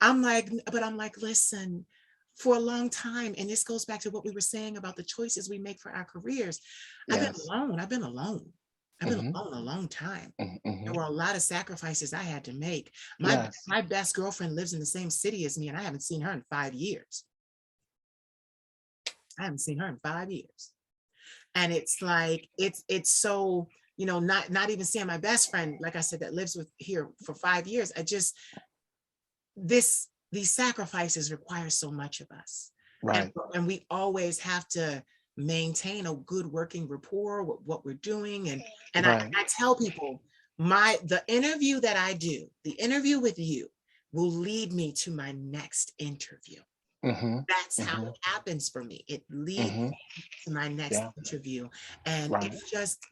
I'm like, listen, for a long time, and this goes back to what we were saying about the choices we make for our careers. I've been Yes. alone. I've been alone. I've been Mhm. alone a long time. Mhm. There Mhm. were a lot of sacrifices I had to make. My Yes. my best girlfriend lives in the same city as me, and I haven't seen her in 5 years. I haven't seen her in 5 years. And it's like, it's so, not even seeing my best friend, like I said, that lives with here for 5 years. These sacrifices require so much of us. Right. And we always have to maintain a good working rapport with what we're doing. And Right. I tell people, the interview that I do, the interview with you, will lead me to my next interview. That's how it happens for me. It leads me to my next interview. And Right.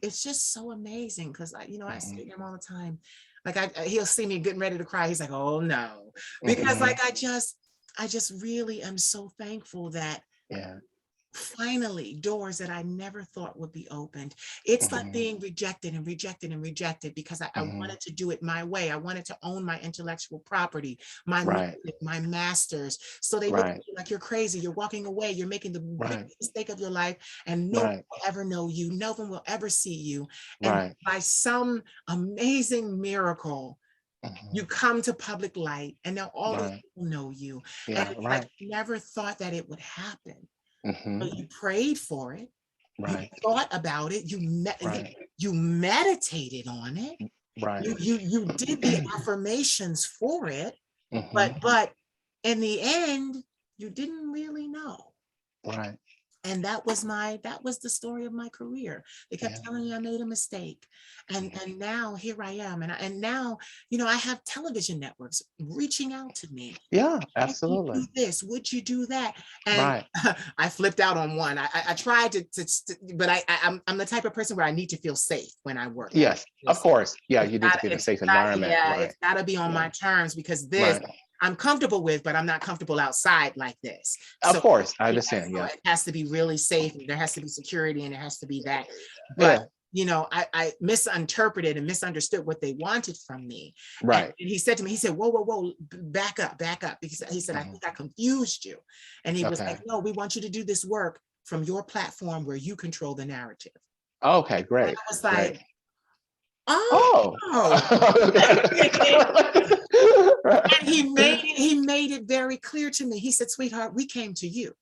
it's just so amazing, because I see him all the time. Like he'll see me getting ready to cry. He's like, oh no. Because like I just really am so thankful that finally doors that I never thought would be opened. It's like being rejected and rejected and rejected, because I wanted to do it my way. I wanted to own my intellectual property, my music, my masters. So they look at you like you're crazy, you're walking away, you're making the biggest mistake of your life, and no one will ever know you, no one will ever see you. And by some amazing miracle, you come to public light, and now all these people know you. And it's like, you never thought that it would happen. But you prayed for it. You thought about it. You meditated on it. You did the affirmations for it. But in the end, you didn't really know. And that was the story of my career. They kept telling me I made a mistake. And now here I am. And now, I have television networks reaching out to me. Yeah, Would absolutely. you do this? Would you do that? And I flipped out on one. I tried to but I'm the type of person where I need to feel safe when I work. Yes, of course. Yeah, you need to be in a safe environment. It's got to be on my terms, because this I'm comfortable with, but I'm not comfortable outside like this. Of course, I understand. So Yeah, it has to be really safe. There has to be security, and it has to be that. But I misinterpreted and misunderstood what they wanted from me. And he said to me, he said, whoa, back up. Because he said, I think I confused you. And he was like, no, we want you to do this work from your platform where you control the narrative. Okay, great. And I was like, great. And he made it very clear to me. He said, sweetheart, we came to you.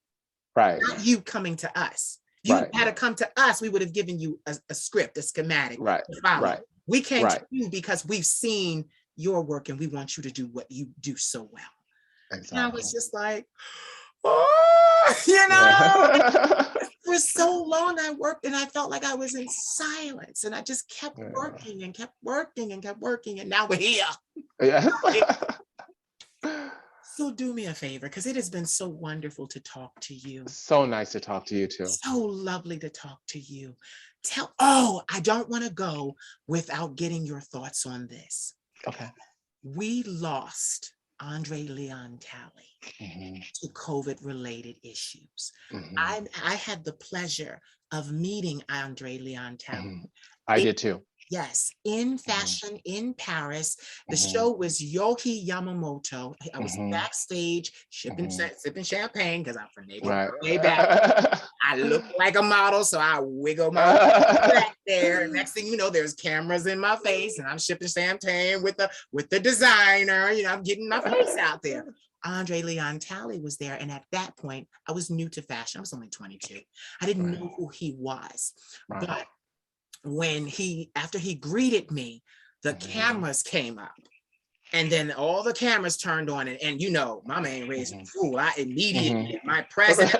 Not you coming to us. You had to come to us. We would have given you a script, a schematic. We came to you because we've seen your work, and we want you to do what you do so well. Exactly. And I was just like, for so long I worked, and I felt like I was in silence, and I just kept working and kept working and kept working, and now we're here. So do me a favor, because it has been so wonderful to talk to you. So nice to talk to you too. So lovely to talk to you. I don't want to go without getting your thoughts on this. Okay. We lost Andre Leon Talley to COVID-related issues. I had the pleasure of meeting Andre Leon Talley. I did too. Yes, in fashion in Paris. The show was Yohei Yamamoto. I was backstage sipping champagne, because I'm from way back. I look like a model, so I wiggle my back there. Next thing you know, there's cameras in my face, and I'm sipping champagne with the designer. I'm getting my face out there. Andre Leon Talley was there, and at that point, I was new to fashion. I was only 22. I didn't know who he was, but after he greeted me, the cameras came up, and then all the cameras turned on, and Mama ain't raised a fool. I immediately, my presence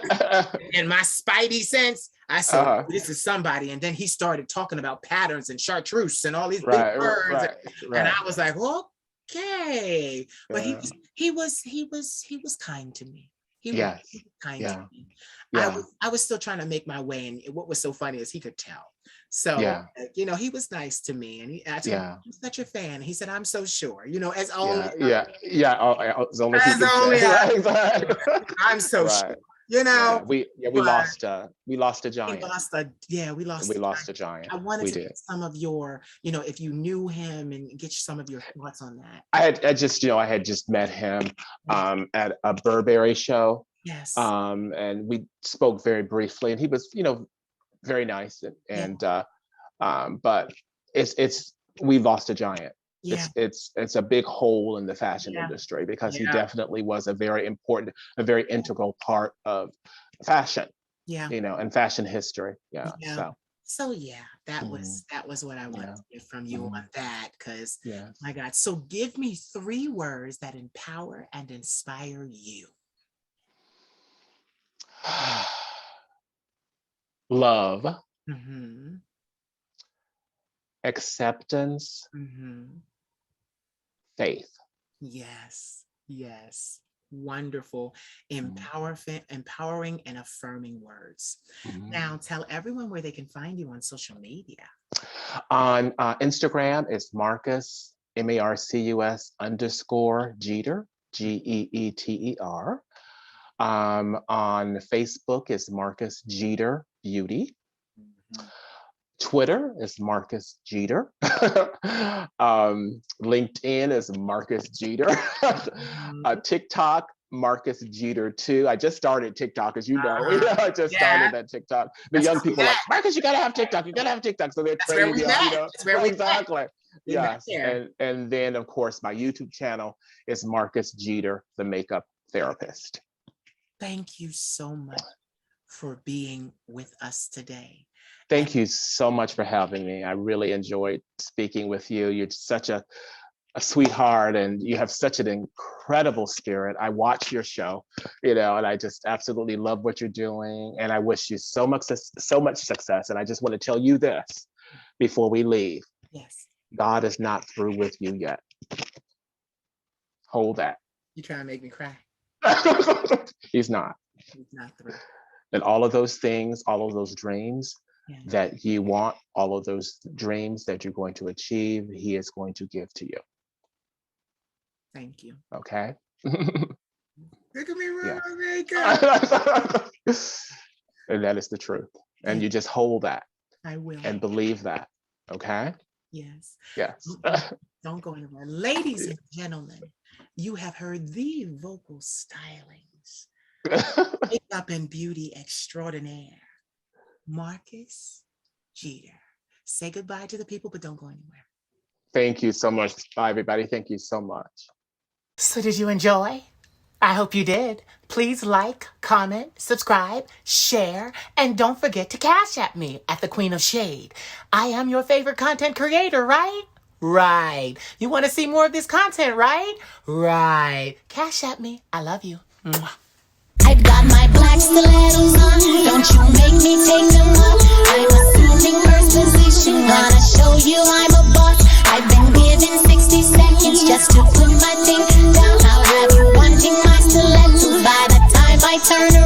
and my spidey sense, I said, this is somebody. And then he started talking about patterns and chartreuse and all these big words, and I was like, okay. But he was kind to me. He was kind to me. I was still trying to make my way, and what was so funny is he could tell. So, he was nice to me, and I told him, I'm such a fan. He said, I'm so sure, as only. As only he can say. I'm so sure. We lost a giant. We lost a giant. I wanted to get some of your, if you knew him, and get some of your thoughts on that. I had just met him at a Burberry show. Yes. And we spoke very briefly, and he was, very nice, but we lost a giant. It's a big hole in the fashion industry, because he definitely was a very important, a very integral part of fashion. Yeah. in fashion history. Yeah. Yeah. So. So yeah, that Mhm. was what I wanted Yeah. to get from you Mhm. on that. Because Yes. my God. So give me 3 words that empower and inspire you. Love, Mm-hmm. acceptance, Mm-hmm. faith. Yes. Yes. Wonderful. Mhm. Empowering and affirming words. Mhm. Now tell everyone where they can find you on social media. On Instagram, it's Marcus, MARCUS _Geeter, GEETER. On Facebook, it's Marcus Geeter Beauty. Mhm. Twitter is Marcus Geeter. LinkedIn is Marcus Jeter. Mhm. TikTok, Marcus Jeter too. I just started TikTok, as you know. Uh-huh. I just Yeah, started that TikTok. The that's young where we people are met. like, Marcus, you gotta have TikTok. You gotta have TikTok. So they're That's where training we me up, met. That's where Right, we met. exactly. We met Yes. there. And then of course my YouTube channel is Marcus Jeter, the makeup therapist. Thank you so much for being with us today. And Thank you so much for having me. I really enjoyed speaking with you. You're such a sweetheart, and you have such an incredible spirit. I watch your show, and I just absolutely love what you're doing. And I wish you so much success. And I just want to tell you this before we leave: yes, God is not through with you yet. Hold that. you're trying to make me cry. He's not. He's not through. And all of those things, all of those dreams Yeah. that you want, all of those dreams that you're going to achieve, He is going to give to you. Thank you. Okay. Look at me run Yeah. my makeup. And that is the truth. And Thank you just hold that I will. and believe that. Okay. Yes. Yes. Don't go anywhere. Ladies and gentlemen, you have heard the vocal stylings, makeup and beauty extraordinaire, Marcus Jeter. Say goodbye to the people, but don't go anywhere. Thank you so much. Bye, everybody. Thank you so much. So did you enjoy? I hope you did. Please like, comment, subscribe, share, and don't forget to cash at me at the Queen of Shade. I am your favorite content creator, right? Right. You want to see more of this content, right? Right. Cash at me. I love you. Mwah. I've got my black stilettos on. Don't you make me take them off. I'm assuming first position. Gonna show you I'm a boss. I've been given 60 seconds just to put my thing down. I'll have you wanting my stilettos by the time I turn around.